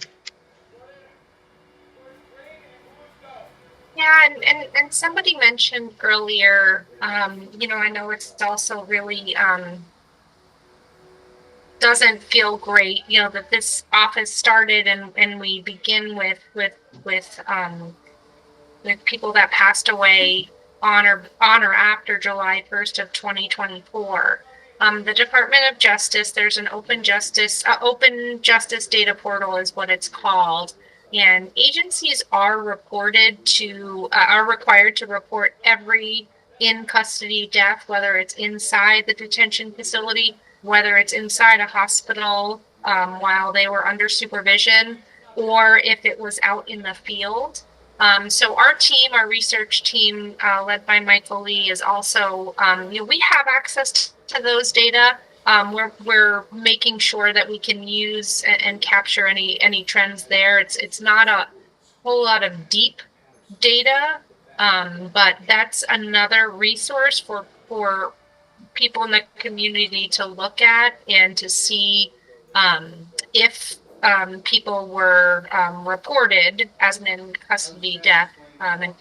and somebody mentioned earlier, I know it's also really doesn't feel great, that this office started and we begin with people that passed away on or after July 1st of 2024. The Department of Justice, there's an open justice data portal is what it's called. And agencies are required to report every in custody death, whether it's inside the detention facility, whether it's inside a hospital while they were under supervision, or if it was out in the field. So our research team, led by Michael Lee, is also, we have access to those data. We're making sure that we can use and capture any trends there. It's not a whole lot of deep data, but that's another resource for people in the community to look at and to see if people were reported as an in custody death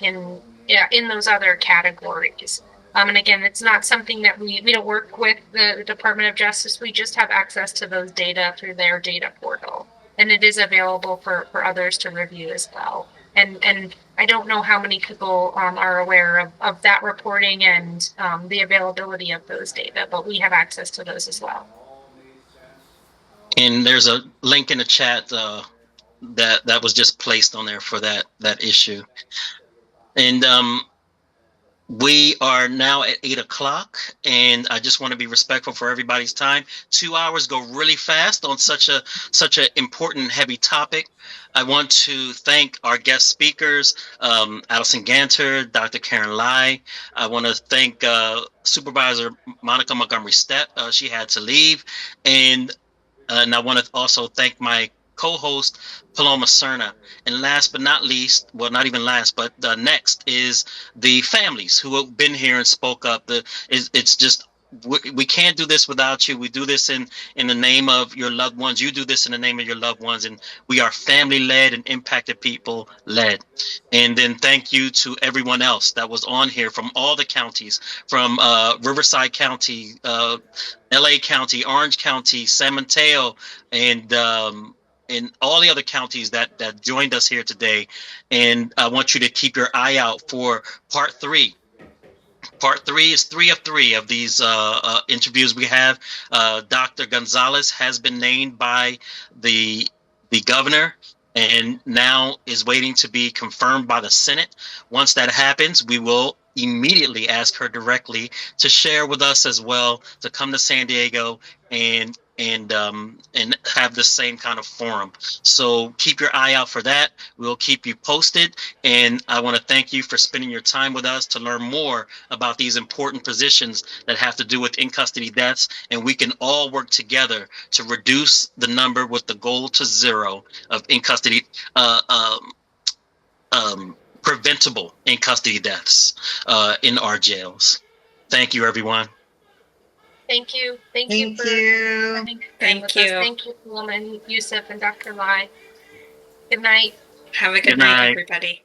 in those other categories. And again, it's not something that we don't work with the Department of Justice. We just have access to those data through their data portal, and it is available for others to review as well. And I don't know how many people are aware of that reporting and the availability of those data, but we have access to those as well. And there's a link in the chat that was just placed on there for that issue. And we are now at 8 o'clock, and I just want to be respectful for everybody's time. 2 hours go really fast on such a important, heavy topic. I want to thank our guest speakers, Allison Ganter, Dr. Karen Lai. I want to thank Supervisor Monica Montgomery Stepp. She had to leave. And I want to also thank my co-host, Paloma Cerna. And last but not least, well, not even last, but next is the families who have been here and spoke up. It's just, we can't do this without you. We do this in the name of your loved ones. You do this in the name of your loved ones. And we are family-led and impacted people-led. And then thank you to everyone else that was on here from all the counties, from Riverside County, LA County, Orange County, San Mateo, and all the other counties that joined us here today. And I want you to keep your eye out for part 3. Part 3 is 3 of 3 of these interviews we have. Dr. Gonzalez has been named by the governor and now is waiting to be confirmed by the Senate. Once that happens, we will immediately ask her directly to share with us as well, to come to San Diego and have the same kind of forum. So keep your eye out for that. We'll keep you posted. And I want to thank you for spending your time with us to learn more about these important positions that have to do with in-custody deaths. And we can all work together to reduce the number with the goal to 0 of in-custody preventable in-custody deaths in our jails. Thank you, everyone. Thank you. Thank you. Thank you. Thank you, Woman Yusuf and Dr. Lai. Good night. Have a good night, everybody.